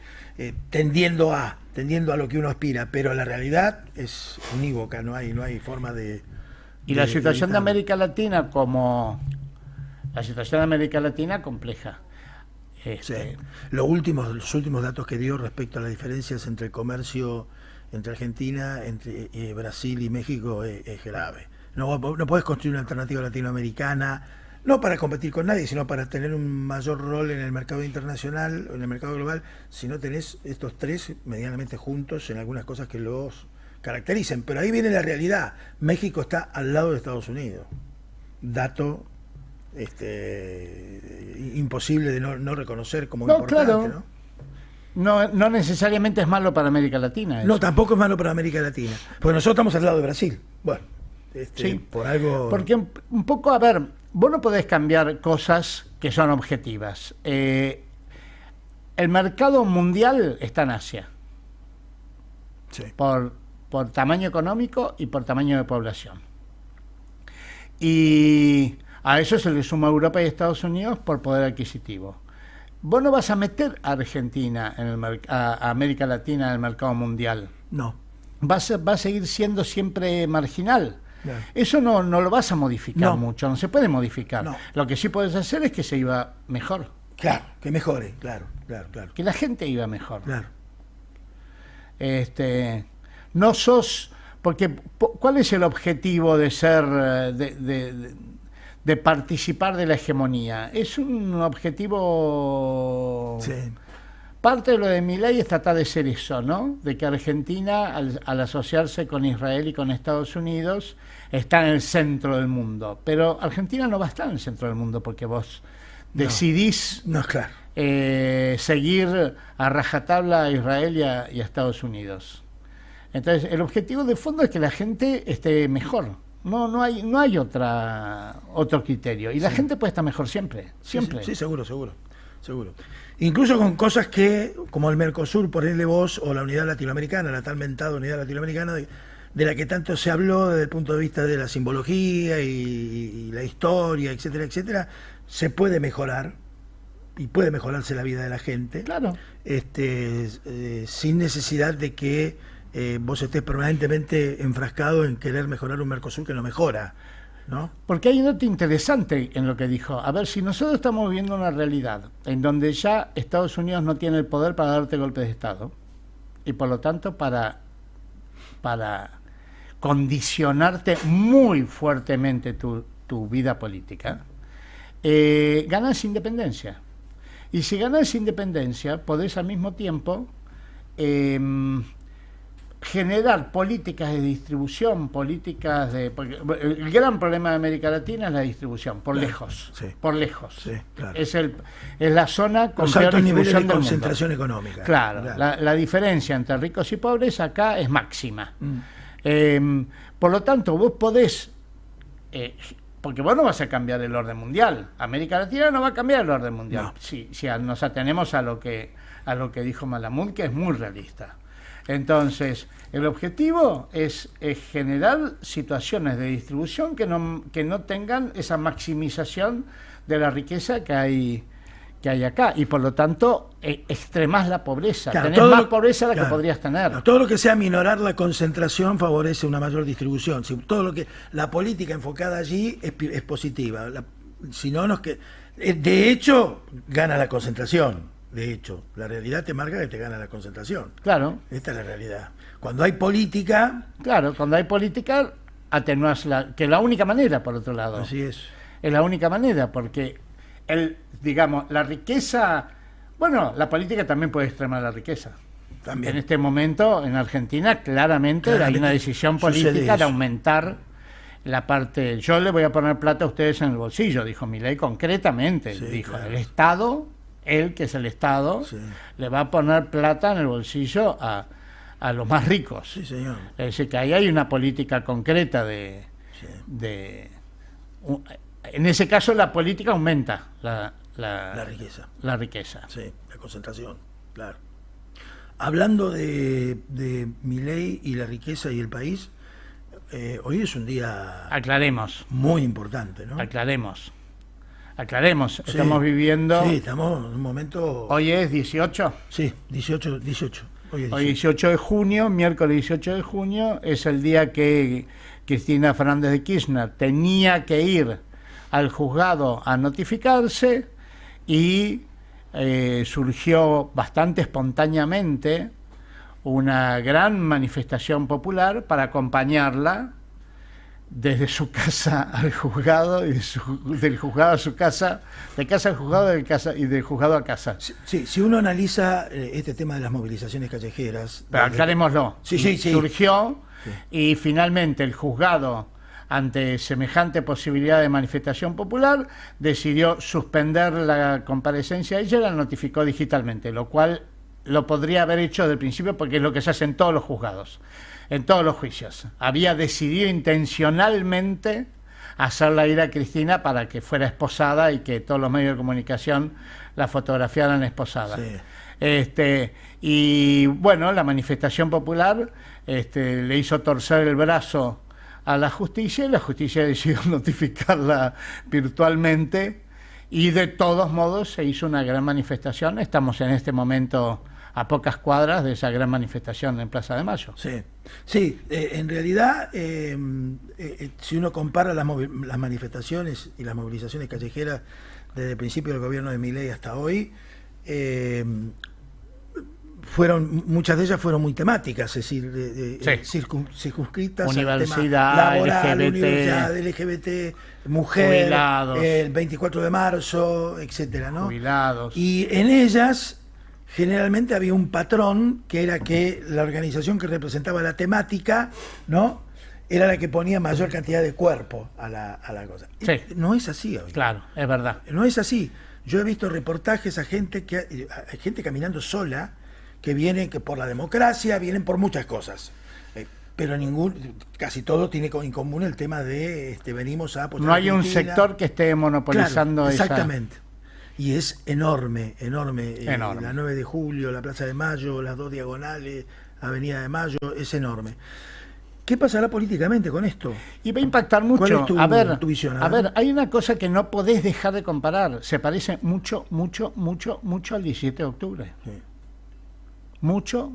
[SPEAKER 2] tendiendo a lo que uno aspira, pero la realidad es unívoca, no hay forma de...
[SPEAKER 1] Y la situación de América Latina la situación de América Latina compleja.
[SPEAKER 2] Sí. Los últimos datos que dio respecto a las diferencias entre el comercio entre Argentina, entre Brasil y México es grave. No podés construir una alternativa latinoamericana, no para competir con nadie, sino para tener un mayor rol en el mercado internacional, en el mercado global, si no tenés estos tres medianamente juntos en algunas cosas que los caractericen. Pero ahí viene la realidad. México está al lado de Estados Unidos. Dato imposible de no reconocer como importante,
[SPEAKER 1] claro.
[SPEAKER 2] ¿no?
[SPEAKER 1] No necesariamente es malo para América Latina. Eso.
[SPEAKER 2] No, tampoco es malo para América Latina. Porque nosotros estamos al lado de Brasil. Bueno,
[SPEAKER 1] sí.
[SPEAKER 2] Por algo...
[SPEAKER 1] Porque un poco, a ver, vos no podés cambiar cosas que son objetivas. El mercado mundial está en Asia.
[SPEAKER 2] Sí.
[SPEAKER 1] Por tamaño económico y por tamaño de población. Y a eso se le suma Europa y Estados Unidos por poder adquisitivo. Vos no vas a meter a Argentina, a América Latina en el mercado mundial.
[SPEAKER 2] No.
[SPEAKER 1] Va a seguir siendo siempre marginal.
[SPEAKER 2] No.
[SPEAKER 1] Eso no lo vas a modificar mucho, no se puede modificar.
[SPEAKER 2] No.
[SPEAKER 1] Lo que sí puedes hacer es que se iba mejor.
[SPEAKER 2] Claro, que mejore, claro.
[SPEAKER 1] Que la gente iba mejor.
[SPEAKER 2] Claro.
[SPEAKER 1] No sos... Porque, ¿cuál es el objetivo de ser... de participar de la hegemonía? Es un objetivo...
[SPEAKER 2] Sí.
[SPEAKER 1] Parte de lo de Milei es tratar de ser eso, ¿no? De que Argentina, al asociarse con Israel y con Estados Unidos, está en el centro del mundo. Pero Argentina no va a estar en el centro del mundo porque vos decidís
[SPEAKER 2] claro.
[SPEAKER 1] Seguir a rajatabla a Israel y a Estados Unidos. Entonces, el objetivo de fondo es que la gente esté mejor. No hay otro criterio. Y la gente puede estar mejor siempre.
[SPEAKER 2] Sí, seguro. Incluso con cosas como el Mercosur, ponerle vos, o la unidad latinoamericana, la tan mentada unidad latinoamericana, de la que tanto se habló desde el punto de vista de la simbología y la historia, etcétera, etcétera, se puede mejorar. Y puede mejorarse la vida de la gente.
[SPEAKER 1] Claro.
[SPEAKER 2] Sin necesidad de que vos estés permanentemente enfrascado en querer mejorar un Mercosur que no mejora, ¿no?
[SPEAKER 1] Porque hay un dato interesante en lo que dijo. A ver, si nosotros estamos viviendo una realidad en donde ya Estados Unidos no tiene el poder para darte golpes de Estado, y por lo tanto para condicionarte muy fuertemente tu vida política, ganas independencia. Y si ganas independencia, podés al mismo tiempo generar políticas de distribución, porque el gran problema de América Latina es la distribución, por lejos.
[SPEAKER 2] Sí.
[SPEAKER 1] Por lejos.
[SPEAKER 2] Sí, claro.
[SPEAKER 1] Es la zona con
[SPEAKER 2] los
[SPEAKER 1] peor
[SPEAKER 2] altos niveles
[SPEAKER 1] distribución
[SPEAKER 2] de
[SPEAKER 1] del
[SPEAKER 2] concentración
[SPEAKER 1] mundo.
[SPEAKER 2] económica.
[SPEAKER 1] Claro. La diferencia entre ricos y pobres acá es máxima. Por lo tanto, vos podés... porque vos no vas a cambiar el orden mundial. América Latina no va a cambiar el orden mundial.
[SPEAKER 2] No.
[SPEAKER 1] Si nos atenemos a lo que dijo Malamud, que es muy realista. Entonces, el objetivo es generar situaciones de distribución que no tengan esa maximización de la riqueza que hay acá. Y por lo tanto, extremás la pobreza.
[SPEAKER 2] Claro,
[SPEAKER 1] tenés más pobreza de la que podrías tener.
[SPEAKER 2] Claro, todo lo que sea minorar la concentración favorece una mayor distribución. Si todo lo que la política enfocada allí es positiva. Si no, de hecho, gana la concentración. De hecho, la realidad te marca que te gana la concentración.
[SPEAKER 1] Claro.
[SPEAKER 2] Esta es la realidad. Cuando hay política...
[SPEAKER 1] Claro, cuando hay política, atenuás que es la única manera, por otro lado.
[SPEAKER 2] Así es.
[SPEAKER 1] Es la única manera, porque la riqueza... Bueno, la política también puede extremar la riqueza.
[SPEAKER 2] También.
[SPEAKER 1] En este momento, en Argentina, claramente hay una decisión política de aumentar la parte... Yo le voy a poner plata a ustedes en el bolsillo, dijo Milei concretamente.
[SPEAKER 2] Sí,
[SPEAKER 1] dijo,
[SPEAKER 2] claro.
[SPEAKER 1] El Estado... Él, que es el Estado,
[SPEAKER 2] Sí.
[SPEAKER 1] le va a poner plata en el bolsillo a los más ricos.
[SPEAKER 2] Sí, señor.
[SPEAKER 1] Es decir, que ahí hay una política concreta
[SPEAKER 2] Sí.
[SPEAKER 1] en ese caso, la política aumenta la
[SPEAKER 2] riqueza.
[SPEAKER 1] La riqueza.
[SPEAKER 2] Sí, la concentración, claro. Hablando de Milei y la riqueza y el país, hoy es un día
[SPEAKER 1] Aclaremos.
[SPEAKER 2] muy importante, ¿no?
[SPEAKER 1] Aclaremos. Sí, estamos viviendo...
[SPEAKER 2] Sí, estamos en un momento...
[SPEAKER 1] ¿Hoy es 18?
[SPEAKER 2] Sí, 18. Hoy es 18.
[SPEAKER 1] Hoy 18 de junio, miércoles 18 de junio, es el día que Cristina Fernández de Kirchner tenía que ir al juzgado a notificarse y surgió bastante espontáneamente una gran manifestación popular para acompañarla desde su casa al juzgado y del juzgado a su casa, de casa al juzgado y del juzgado a casa.
[SPEAKER 2] Sí, si uno analiza este tema de las movilizaciones callejeras...
[SPEAKER 1] Pero aclarémoslo,
[SPEAKER 2] sí.
[SPEAKER 1] Surgió y finalmente el juzgado, ante semejante posibilidad de manifestación popular, decidió suspender la comparecencia de ella y la notificó digitalmente, lo cual lo podría haber hecho desde el principio porque es lo que se hace en todos los juzgados, en todos los juicios. Había decidido intencionalmente hacerla ir a Cristina para que fuera esposada y que todos los medios de comunicación la fotografiaran esposada. Sí. Y bueno, la manifestación popular le hizo torcer el brazo a la justicia y la justicia decidió notificarla virtualmente y de todos modos se hizo una gran manifestación. Estamos en este momento a pocas cuadras de esa gran manifestación en Plaza de Mayo.
[SPEAKER 2] Sí, en realidad, si uno compara las manifestaciones y las movilizaciones callejeras desde el principio del gobierno de Milei hasta hoy, muchas de ellas fueron muy temáticas, es decir, circunscritas
[SPEAKER 1] universidad,
[SPEAKER 2] al tema laboral,
[SPEAKER 1] LGBT,
[SPEAKER 2] universidad, LGBT, mujer,
[SPEAKER 1] jubilados,
[SPEAKER 2] el 24 de marzo, etcétera, ¿no?
[SPEAKER 1] Jubilados.
[SPEAKER 2] Y en ellas generalmente había un patrón que era que la organización que representaba la temática, ¿no?, era la que ponía mayor cantidad de cuerpo a la cosa.
[SPEAKER 1] Sí.
[SPEAKER 2] No es así hoy.
[SPEAKER 1] Claro, es verdad.
[SPEAKER 2] No es así. Yo he visto reportajes a gente caminando sola, que vienen que por la democracia, vienen por muchas cosas. Pero casi todo tiene en común el tema de venimos a apoyar.
[SPEAKER 1] No hay un sector que esté monopolizando, claro,
[SPEAKER 2] exactamente. Y es enorme. La 9 de julio, la Plaza de Mayo, las 2 diagonales, Avenida de Mayo, es enorme. ¿Qué pasará políticamente con esto?
[SPEAKER 1] Y va a impactar mucho.
[SPEAKER 2] ¿Cuál es tu visión?
[SPEAKER 1] A ver, hay una cosa que no podés dejar de comparar. Se parece mucho al 17 de octubre. Sí. Mucho.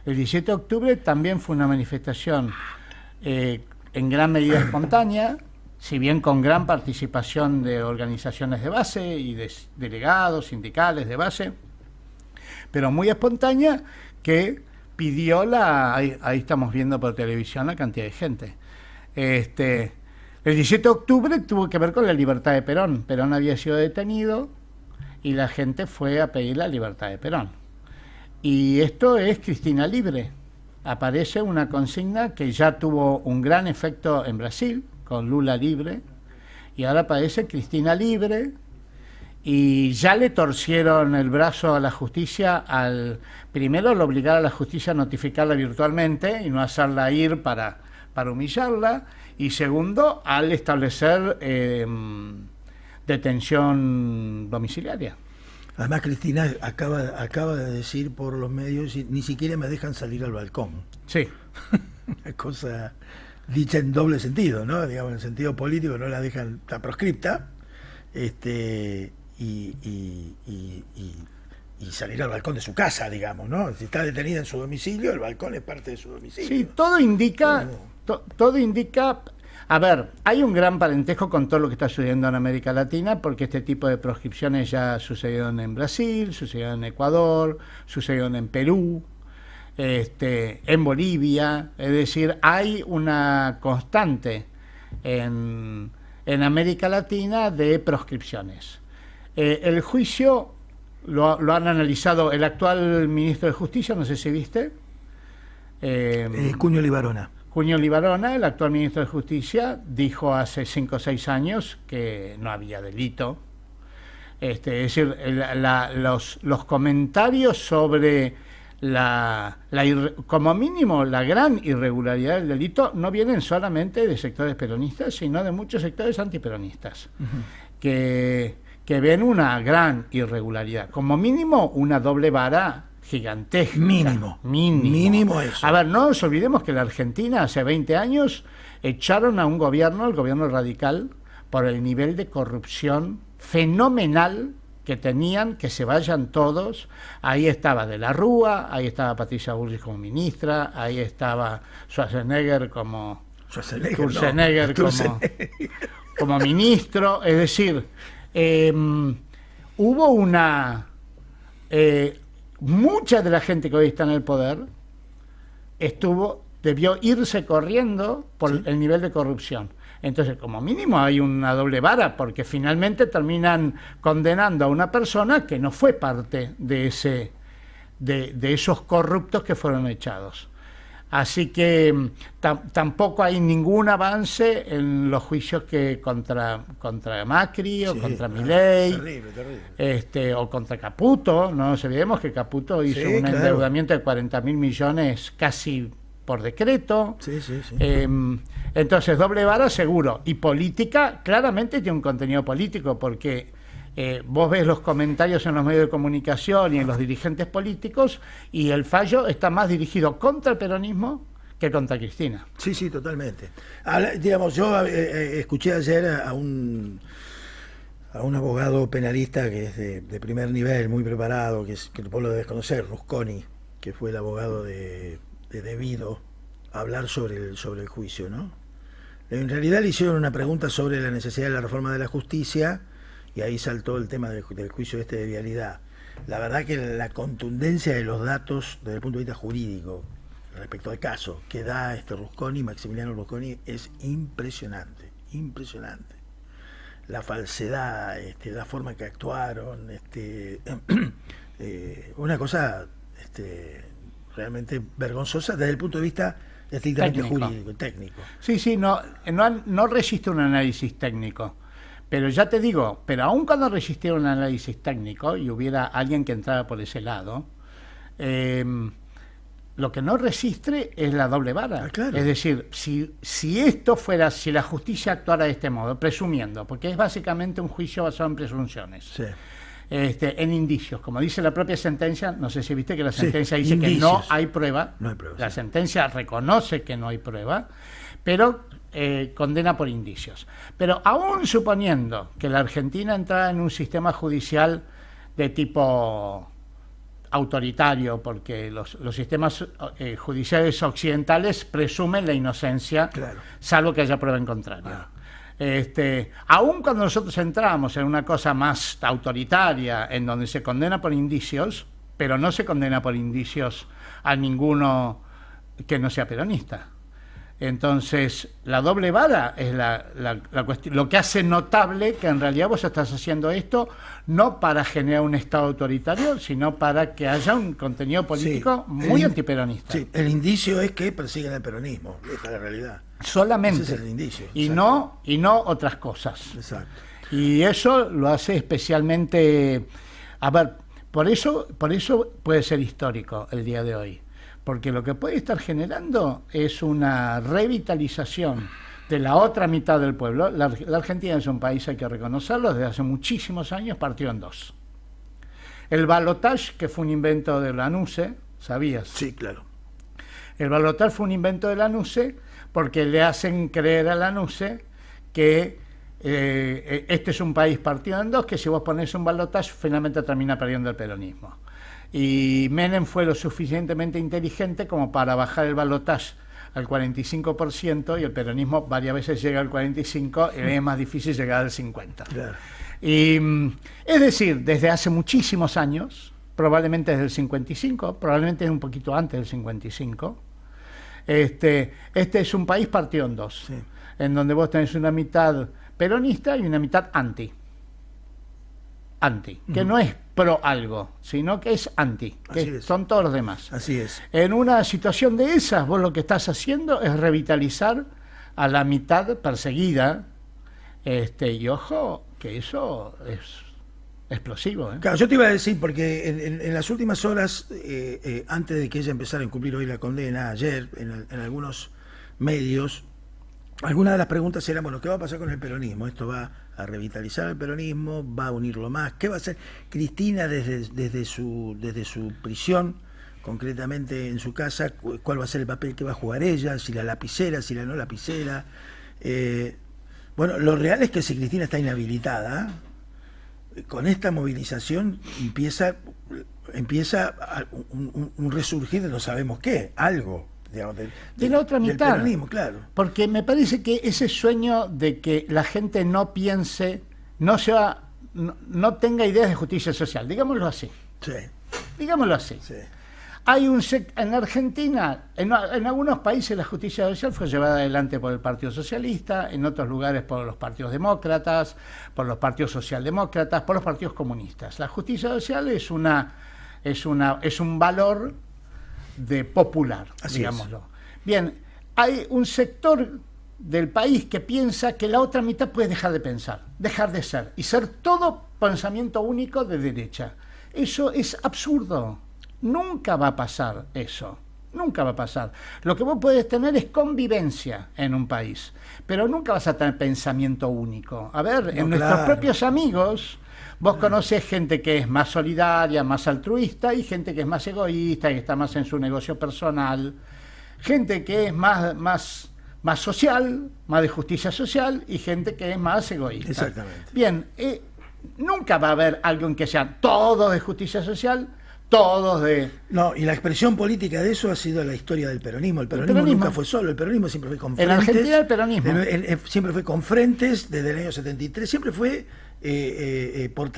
[SPEAKER 1] El 17 de octubre también fue una manifestación en gran medida espontánea, si bien con gran participación de organizaciones de base y de delegados sindicales de base, pero muy espontánea, que pidió ahí estamos viendo por televisión la cantidad de gente. El 17 de octubre tuvo que ver con la libertad de Perón. Perón había sido detenido y la gente fue a pedir la libertad de Perón. Y esto es Cristina libre. Aparece una consigna que ya tuvo un gran efecto en Brasil, con Lula libre, y ahora aparece Cristina libre, y ya le torcieron el brazo a la justicia primero al obligar a la justicia a notificarla virtualmente y no hacerla ir para humillarla, y segundo al establecer detención domiciliaria.
[SPEAKER 2] Además, Cristina acaba de decir por los medios, ni siquiera me dejan salir al balcón.
[SPEAKER 1] Sí.
[SPEAKER 2] Una cosa dicha en doble sentido, ¿no? Digamos, en el sentido político no la dejan, está proscripta, y salir al balcón de su casa, digamos, ¿no? Si está detenida en su domicilio, el balcón es parte de su domicilio.
[SPEAKER 1] Sí, todo indica... A ver, hay un gran parentesco con todo lo que está sucediendo en América Latina, porque este tipo de proscripciones ya sucedieron en Brasil, sucedieron en Ecuador, sucedieron en Perú, en Bolivia. Es decir, hay una constante en América Latina de proscripciones. El juicio lo han analizado el actual ministro de Justicia, no sé si viste.
[SPEAKER 2] Cuño Libarona.
[SPEAKER 1] Cuño Libarona, el actual ministro de Justicia, dijo hace 5 o 6 años que no había delito. Es decir, los comentarios sobre como mínimo la gran irregularidad del delito no vienen solamente de sectores peronistas, sino de muchos sectores antiperonistas, que ven una gran irregularidad, como mínimo una doble vara gigantesca.
[SPEAKER 2] Mínimo eso.
[SPEAKER 1] A ver, no nos olvidemos que la Argentina hace 20 años echaron a un gobierno, el gobierno radical, por el nivel de corrupción fenomenal que tenían, que se vayan todos. Ahí estaba De la Rúa, ahí estaba Patricia Bullrich como ministra, ahí estaba Schwarzenegger como como ministro. Es decir, hubo una... mucha de la gente que hoy está en el poder debió irse corriendo por el nivel de corrupción. Entonces, como mínimo hay una doble vara, porque finalmente terminan condenando a una persona que no fue parte de esos corruptos que fueron echados. Así que tampoco hay ningún avance en los juicios que contra Macri o contra Milei, o contra Caputo. No nos olvidemos que Caputo hizo un endeudamiento de 40.000 millones casi por decreto. Entonces, doble vara seguro. Y política, claramente tiene un contenido político, porque vos ves los comentarios en los medios de comunicación y en los dirigentes políticos, y el fallo está más dirigido contra el peronismo que contra Cristina.
[SPEAKER 2] Sí, totalmente. Digamos, yo escuché ayer a un abogado penalista que es de primer nivel, muy preparado, que vos lo debes conocer, Rusconi, que fue el abogado de Debido, hablar sobre el juicio, ¿no? En realidad le hicieron una pregunta sobre la necesidad de la reforma de la justicia, y ahí saltó el tema del juicio de vialidad. La verdad que la contundencia de los datos desde el punto de vista jurídico respecto al caso que da Maximiliano Rusconi, es impresionante. La falsedad, la forma que actuaron, una cosa realmente vergonzosa desde el punto de vista estrictamente jurídico, técnico.
[SPEAKER 1] Sí, no resiste un análisis técnico. Pero ya te digo, aun cuando resistiera un análisis técnico y hubiera alguien que entrara por ese lado, lo que no resiste es la doble vara.
[SPEAKER 2] Claro.
[SPEAKER 1] Es decir, si la justicia actuara de este modo, presumiendo, porque es básicamente un juicio basado en presunciones. Sí. En indicios, como dice la propia sentencia, no sé si viste que la sentencia dice indicios. Que no hay prueba. La sentencia reconoce que no hay prueba, pero condena por indicios. Pero aún suponiendo que la Argentina entrara en un sistema judicial de tipo autoritario, porque los sistemas judiciales occidentales presumen la inocencia, salvo que haya prueba en contrario. Aún cuando nosotros entramos en una cosa más autoritaria, en donde se condena por indicios, pero no se condena por indicios a ninguno que no sea peronista. Entonces, la doble vara es la cuestión, lo que hace notable que en realidad vos estás haciendo esto no para generar un Estado autoritario, sino para que haya un contenido político muy antiperonista.
[SPEAKER 2] Sí, el indicio es que persiguen el peronismo, esa es la realidad.
[SPEAKER 1] Solamente.
[SPEAKER 2] Ese es el indicio.
[SPEAKER 1] Y no otras cosas.
[SPEAKER 2] Exacto.
[SPEAKER 1] Y eso lo hace especialmente... A ver, por eso puede ser histórico el día de hoy. Porque lo que puede estar generando es una revitalización de la otra mitad del pueblo. La Argentina es un país, hay que reconocerlo, desde hace muchísimos años partió en dos. El balotage, que fue un invento de Lanuse, ¿sabías?
[SPEAKER 2] Sí, claro.
[SPEAKER 1] El balotage fue un invento de Lanuse porque le hacen creer a Lanuse que este es un país partido en dos, que si vos ponés un balotage finalmente termina perdiendo el peronismo. Y Menem fue lo suficientemente inteligente como para bajar el balotage al 45%, y el peronismo varias veces llega al 45%, y es más difícil llegar al 50%. Claro. Y, es decir, desde hace muchísimos años, probablemente desde el 55, probablemente un poquito antes del 55, este es un país partido en dos, en donde vos tenés una mitad peronista y una mitad anti, que no es pro algo, sino que es anti, que son todos los demás.
[SPEAKER 2] Así es.
[SPEAKER 1] En una situación de esas, vos lo que estás haciendo es revitalizar a la mitad perseguida, y ojo, que eso es explosivo.
[SPEAKER 2] Claro, yo te iba a decir, porque en las últimas horas, antes de que ella empezara a incumplir hoy la condena, ayer, en algunos medios, algunas de las preguntas eran, bueno, ¿qué va a pasar con el peronismo? ¿Esto va a revitalizar el peronismo, va a unirlo más. ¿Qué va a hacer Cristina desde su prisión, concretamente en su casa? ¿Cuál va a ser el papel que va a jugar ella? Si la lapicera, si la no lapicera. Bueno, lo real es que si Cristina está inhabilitada, con esta movilización empieza un resurgir de no sabemos qué, algo. Digamos,
[SPEAKER 1] de la otra mitad,
[SPEAKER 2] del peronismo, claro.
[SPEAKER 1] Porque me parece que ese sueño de que la gente no piense, no tenga ideas de justicia social, digámoslo así.
[SPEAKER 2] Sí.
[SPEAKER 1] Digámoslo así.
[SPEAKER 2] Sí.
[SPEAKER 1] En Argentina, en algunos países la justicia social fue llevada adelante por el Partido Socialista, en otros lugares por los partidos demócratas, por los partidos socialdemócratas, por los partidos comunistas. La justicia social es un valor popular,
[SPEAKER 2] así
[SPEAKER 1] digámoslo. Bien, hay un sector del país que piensa que la otra mitad puede dejar de pensar, dejar de ser, y ser todo pensamiento único de derecha. Eso es absurdo. Nunca va a pasar eso. Nunca va a pasar. Lo que vos podés tener es convivencia en un país, pero nunca vas a tener pensamiento único. A ver, en nuestros propios amigos, vos conocés gente que es más solidaria, más altruista, y gente que es más egoísta y está más en su negocio personal. Gente que es más social, más de justicia social, y gente que es más egoísta.
[SPEAKER 2] Exactamente.
[SPEAKER 1] Bien, nunca va a haber alguien que sea todos de justicia social, todos de...
[SPEAKER 2] No, y la expresión política de eso ha sido la historia del peronismo. El peronismo nunca fue solo, el peronismo siempre fue con frentes.
[SPEAKER 1] En Argentina el peronismo.
[SPEAKER 2] Siempre fue con frentes desde el año 73, siempre fue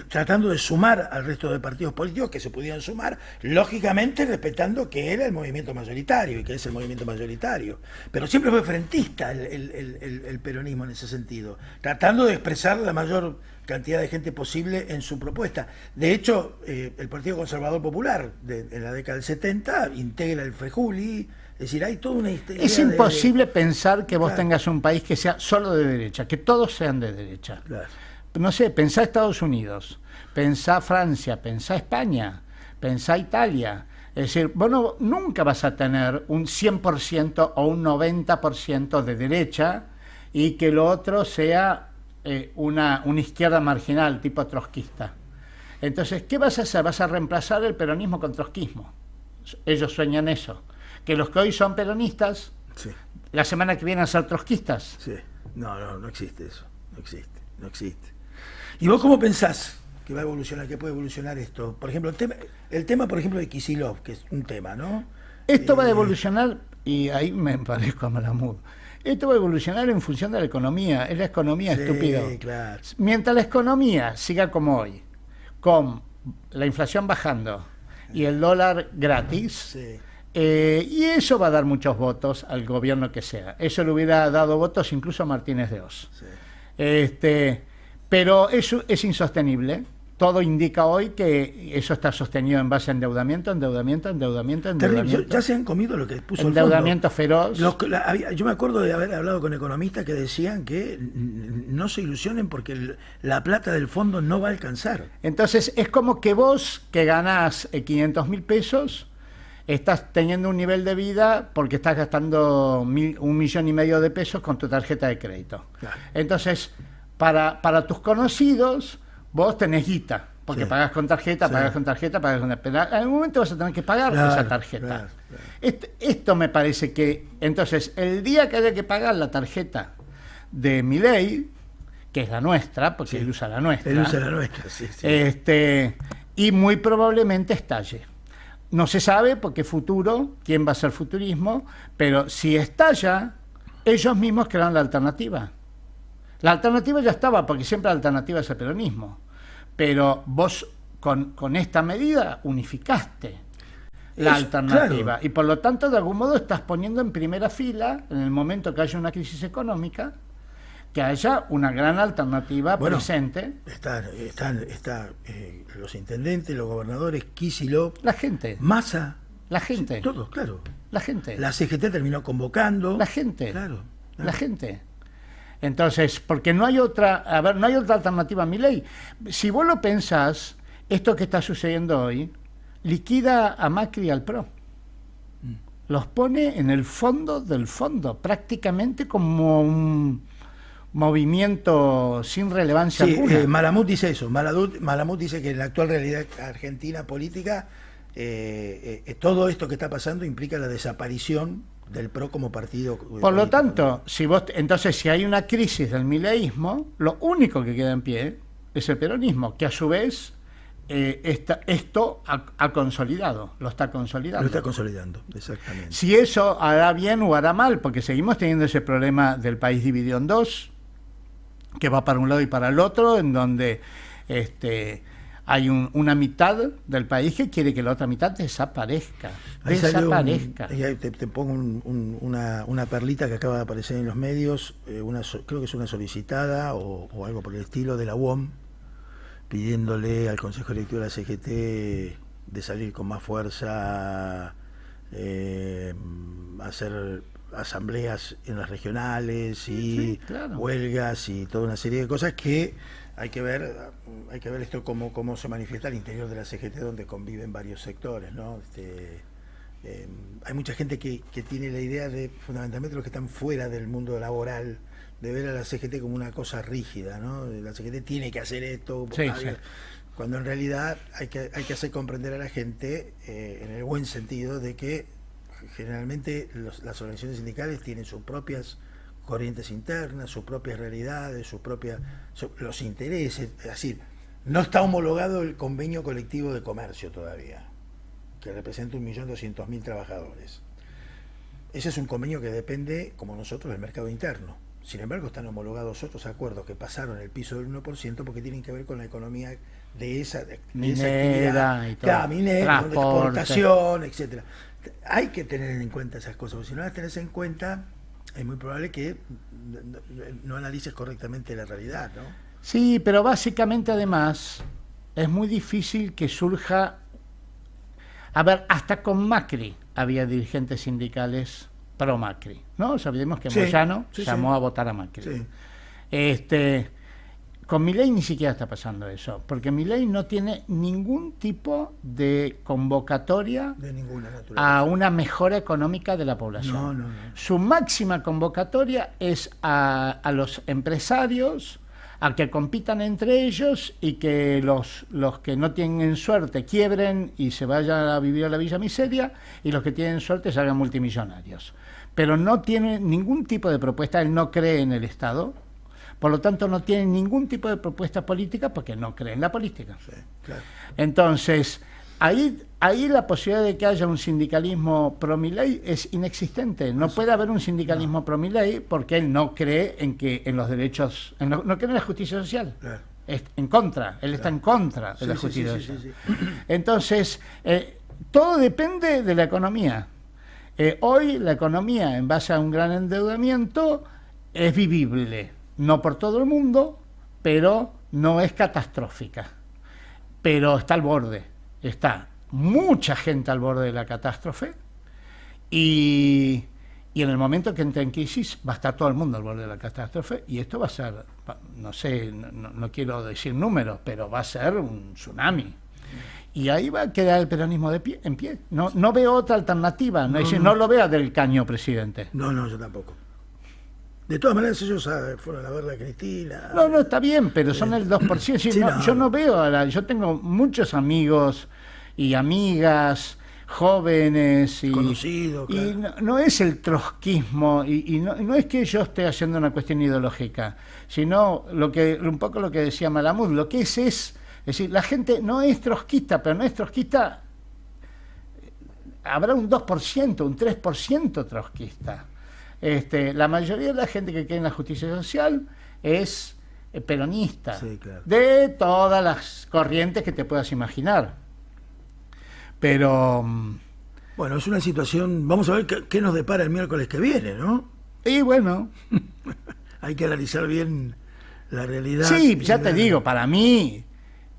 [SPEAKER 2] tratando de sumar al resto de partidos políticos que se pudieran sumar, lógicamente respetando que era el movimiento mayoritario y que es el movimiento mayoritario. Pero siempre fue frentista el peronismo en ese sentido, tratando de expresar la mayor cantidad de gente posible en su propuesta. De hecho, el Partido Conservador Popular en la década del 70 integra el Frejuli, es decir, hay toda una historia.
[SPEAKER 1] Es imposible pensar que vos tengas un país que sea solo de derecha, que todos sean de derecha.
[SPEAKER 2] Claro.
[SPEAKER 1] No sé, pensá Estados Unidos, pensá Francia, pensá España, pensá Italia. Es decir, vos nunca vas a tener un 100% o un 90% de derecha y que lo otro sea una izquierda marginal, tipo trotskista. Entonces, ¿qué vas a hacer? Vas a reemplazar el peronismo con trotskismo. Ellos sueñan eso. Que los que hoy son peronistas,
[SPEAKER 2] sí,
[SPEAKER 1] la semana que viene a ser trotskistas.
[SPEAKER 2] Sí, no existe eso. No existe. ¿Y vos cómo pensás que va a evolucionar, que puede evolucionar esto? Por ejemplo, el tema, por ejemplo, de Kicillof, que es un tema, ¿no?
[SPEAKER 1] Esto va a evolucionar, y ahí me parezco a Malamud. Esto va a evolucionar en función de la economía. Es la economía,
[SPEAKER 2] sí,
[SPEAKER 1] estúpido.
[SPEAKER 2] Claro.
[SPEAKER 1] Mientras la economía siga como hoy, con la inflación bajando y el dólar gratis,
[SPEAKER 2] sí,
[SPEAKER 1] y eso va a dar muchos votos al gobierno que sea. Eso le hubiera dado votos incluso a Martínez de Oz.
[SPEAKER 2] sí.
[SPEAKER 1] Pero eso es insostenible. Todo indica hoy que eso está sostenido en base a endeudamiento.
[SPEAKER 2] Ya se han comido lo que puso
[SPEAKER 1] endeudamiento feroz.
[SPEAKER 2] Yo me acuerdo de haber hablado con economistas que decían que no se ilusionen porque la plata del fondo no va a alcanzar.
[SPEAKER 1] Entonces es como que vos que ganás 500.000 pesos estás teniendo un nivel de vida porque estás gastando 1,5 millones de pesos con tu tarjeta de crédito. Claro. Entonces, para tus conocidos, vos tenés guita, porque sí, pagás con tarjeta, pero en algún momento vas a tener que pagar esa tarjeta. Claro. Esto me parece que, entonces, el día que haya que pagar la tarjeta de Milei, que es la nuestra, porque sí, él usa la nuestra.
[SPEAKER 2] Sí.
[SPEAKER 1] Y muy probablemente estalle. No se sabe porque futuro, quién va a ser futurismo, pero si estalla, ellos mismos crean la alternativa. La alternativa ya estaba, porque siempre la alternativa es el peronismo. Pero vos con esta medida unificaste la alternativa. Claro. Y por lo tanto, de algún modo, estás poniendo en primera fila, en el momento que haya una crisis económica, que haya una gran alternativa presente.
[SPEAKER 2] Están los intendentes, los gobernadores, Kicillof,
[SPEAKER 1] la gente.
[SPEAKER 2] Massa.
[SPEAKER 1] La gente.
[SPEAKER 2] Sí, todos, claro.
[SPEAKER 1] La gente.
[SPEAKER 2] La CGT terminó convocando.
[SPEAKER 1] La gente.
[SPEAKER 2] Claro.
[SPEAKER 1] La gente. Entonces, porque no hay otra alternativa a Milei. Si vos lo pensás, esto que está sucediendo hoy, liquida a Macri y al PRO. Los pone en el fondo del fondo, prácticamente como movimiento sin relevancia alguna.
[SPEAKER 2] Malamud dice eso. Malamud dice que en la actual realidad argentina política, todo esto que está pasando implica la desaparición del PRO como partido.
[SPEAKER 1] Por lo tanto, entonces si hay una crisis del mileísmo, lo único que queda en pie es el peronismo, que a su vez esto ha consolidado, lo está consolidando.
[SPEAKER 2] Lo está consolidando, exactamente.
[SPEAKER 1] Si eso hará bien o hará mal, porque seguimos teniendo ese problema del país dividido en dos, que va para un lado y para el otro, en donde hay una mitad del país que quiere que la otra mitad desaparezca.
[SPEAKER 2] Te pongo una perlita que acaba de aparecer en los medios, creo que es una solicitada o algo por el estilo de la UOM, pidiéndole al Consejo Directivo de la CGT de salir con más fuerza, hacer asambleas en las regionales y claro, huelgas y toda una serie de cosas que hay que ver esto cómo se manifiesta al interior de la CGT, donde conviven varios sectores, ¿no? Hay mucha gente que tiene la idea de, fundamentalmente los que están fuera del mundo laboral, de ver a la CGT como una cosa rígida, ¿no? La CGT tiene que hacer esto, cuando en realidad hay que hacer comprender a la gente, en el buen sentido, de que generalmente las organizaciones sindicales tienen sus propias corrientes internas, sus propias realidades, los intereses. Es decir, no está homologado el convenio colectivo de comercio todavía, que representa 1.200.000 trabajadores. Ese es un convenio que depende, como nosotros, del mercado interno. Sin embargo, están homologados otros acuerdos que pasaron el piso del 1% porque tienen que ver con la economía de esa
[SPEAKER 1] minera y todo.
[SPEAKER 2] Claro, minera, exportación, etcétera. Hay que tener en cuenta esas cosas, porque si no las tenés en cuenta, es muy probable que no analices correctamente la realidad, ¿no?
[SPEAKER 1] Sí, pero básicamente además es muy difícil que surja. A ver, hasta con Macri había dirigentes sindicales pro Macri, ¿no? Olvidemos que Moyano llamó a votar a Macri. Sí. Con Milei ni siquiera está pasando eso, porque Milei no tiene ningún tipo de convocatoria
[SPEAKER 2] de ninguna naturaleza
[SPEAKER 1] a una mejora económica de la población.
[SPEAKER 2] No.
[SPEAKER 1] Su máxima convocatoria es a los empresarios, a que compitan entre ellos y que los que no tienen suerte quiebren y se vayan a vivir a la Villa Miseria, y los que tienen suerte se hagan multimillonarios. Pero no tiene ningún tipo de propuesta, él no cree en el Estado. Por lo tanto, no tiene ningún tipo de propuesta política porque no cree en la política.
[SPEAKER 2] Sí, claro.
[SPEAKER 1] Entonces, ahí la posibilidad de que haya un sindicalismo pro Milei es inexistente. No puede haber un sindicalismo pro Milei porque él no cree en los derechos, no cree en la justicia social.
[SPEAKER 2] Claro.
[SPEAKER 1] Es en contra, él está en contra de la justicia social. Sí. Entonces, todo depende de la economía. Hoy la economía, en base a un gran endeudamiento, es vivible. No por todo el mundo, pero no es catastrófica. Pero está al borde. Está mucha gente al borde de la catástrofe y en el momento que entre en crisis va a estar todo el mundo al borde de la catástrofe, y esto va a ser, no sé, no quiero decir números, pero va a ser un tsunami. Y ahí va a quedar el peronismo en pie. No veo otra alternativa. No lo veo del Caño presidente.
[SPEAKER 2] No, yo tampoco. De todas maneras, ellos fueron a verla a Cristina.
[SPEAKER 1] No, está bien, pero son el 2%. Sí, yo no veo, yo tengo muchos amigos y amigas jóvenes y
[SPEAKER 2] conocidos, claro.
[SPEAKER 1] Y no es el trotskismo, y no es que yo esté haciendo una cuestión ideológica, sino un poco lo que decía Malamud, lo que es decir, la gente no es trotskista, pero no es trotskista, habrá un 2%, un 3% trotskista. La mayoría de la gente que cree en la justicia social es peronista,
[SPEAKER 2] sí, claro,
[SPEAKER 1] de todas las corrientes que te puedas imaginar. Pero
[SPEAKER 2] bueno, es una situación. Vamos a ver qué nos depara el miércoles que viene, ¿no?
[SPEAKER 1] Y bueno,
[SPEAKER 2] hay que analizar bien la realidad.
[SPEAKER 1] Sí, ya te digo, para mí,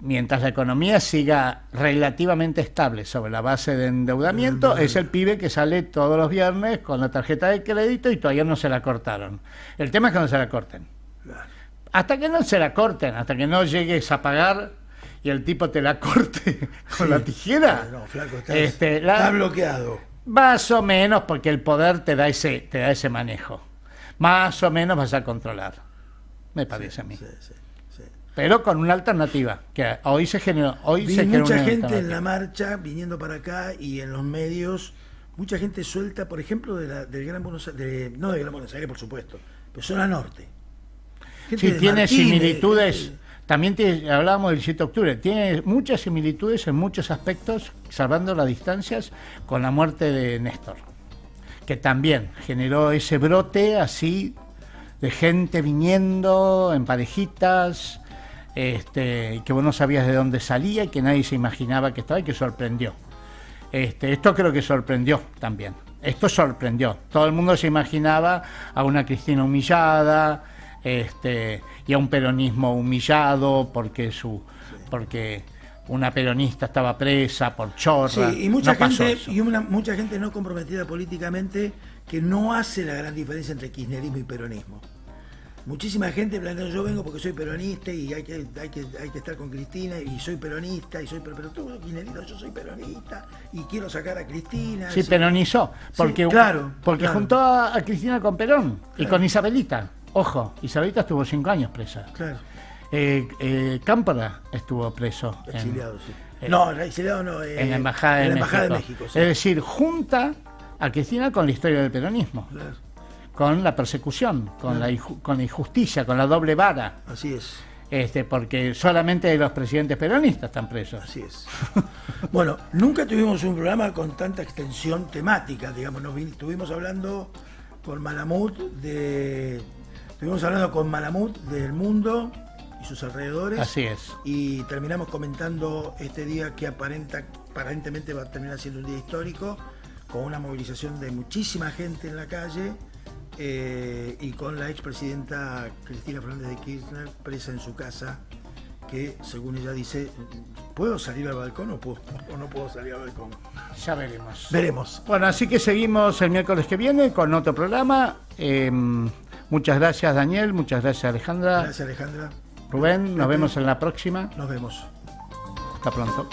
[SPEAKER 1] mientras la economía siga relativamente estable sobre la base de endeudamiento, es el pibe que sale todos los viernes con la tarjeta de crédito y todavía no se la cortaron. El tema es que no se la corten.
[SPEAKER 2] Claro.
[SPEAKER 1] Hasta que no se la corten, hasta que no llegues a pagar y el tipo te la corte con la tijera.
[SPEAKER 2] No, flaco, está bloqueado.
[SPEAKER 1] Más o menos, porque el poder te da ese manejo. Más o menos vas a controlar. me parece a mí.
[SPEAKER 2] Sí.
[SPEAKER 1] Pero con una alternativa, que hoy se generó.
[SPEAKER 2] Vi mucha gente en la marcha viniendo para acá y en los medios, mucha gente suelta, por ejemplo, del Gran Buenos Aires, no del Gran Buenos Aires, por supuesto, pero zona norte.
[SPEAKER 1] Sí, tiene similitudes. También hablábamos del 7 de octubre, tiene muchas similitudes en muchos aspectos, salvando las distancias, con la muerte de Néstor, que también generó ese brote así de gente viniendo en parejitas, que vos no sabías de dónde salía y que nadie se imaginaba que estaba y que sorprendió. Esto creo que sorprendió también. Esto sorprendió. Todo el mundo se imaginaba a una Cristina humillada, y a un peronismo humillado porque una peronista estaba presa por chorra.
[SPEAKER 2] Sí, y mucha gente no comprometida políticamente que no hace la gran diferencia entre kirchnerismo y peronismo. Muchísima gente planteando, yo vengo porque soy peronista y hay que estar con Cristina y soy peronista pero tú kirchnerista, yo soy peronista y quiero sacar a Cristina.
[SPEAKER 1] Sí, peronizó, porque,
[SPEAKER 2] sí, claro.
[SPEAKER 1] Juntó a Cristina con Perón y con Isabelita. Ojo, Isabelita estuvo 5 años presa.
[SPEAKER 2] Claro.
[SPEAKER 1] Cámpora estuvo preso.
[SPEAKER 2] Exiliado, sí. Exiliado no.
[SPEAKER 1] En la Embajada de México. Sí. Es decir, junta a Cristina con la historia del peronismo. Claro. Con la persecución, con la injusticia, con la doble vara.
[SPEAKER 2] Así es.
[SPEAKER 1] Porque solamente los presidentes peronistas están presos.
[SPEAKER 2] Así es. Bueno, nunca tuvimos un programa con tanta extensión temática, digamos. Estuvimos hablando con Malamud del mundo y sus alrededores.
[SPEAKER 1] Así es.
[SPEAKER 2] Y terminamos comentando este día que aparentemente va a terminar siendo un día histórico, con una movilización de muchísima gente en la calle. Y con la expresidenta Cristina Fernández de Kirchner presa en su casa, que según ella dice, ¿puedo salir al balcón o no puedo salir al balcón?
[SPEAKER 1] Ya veremos.
[SPEAKER 2] Veremos.
[SPEAKER 1] Bueno, así que seguimos el miércoles que viene con otro programa. Muchas gracias, Daniel, muchas gracias, Alejandra.
[SPEAKER 2] Gracias, Alejandra.
[SPEAKER 1] Rubén, nos vemos en la próxima.
[SPEAKER 2] Nos vemos.
[SPEAKER 1] Hasta pronto.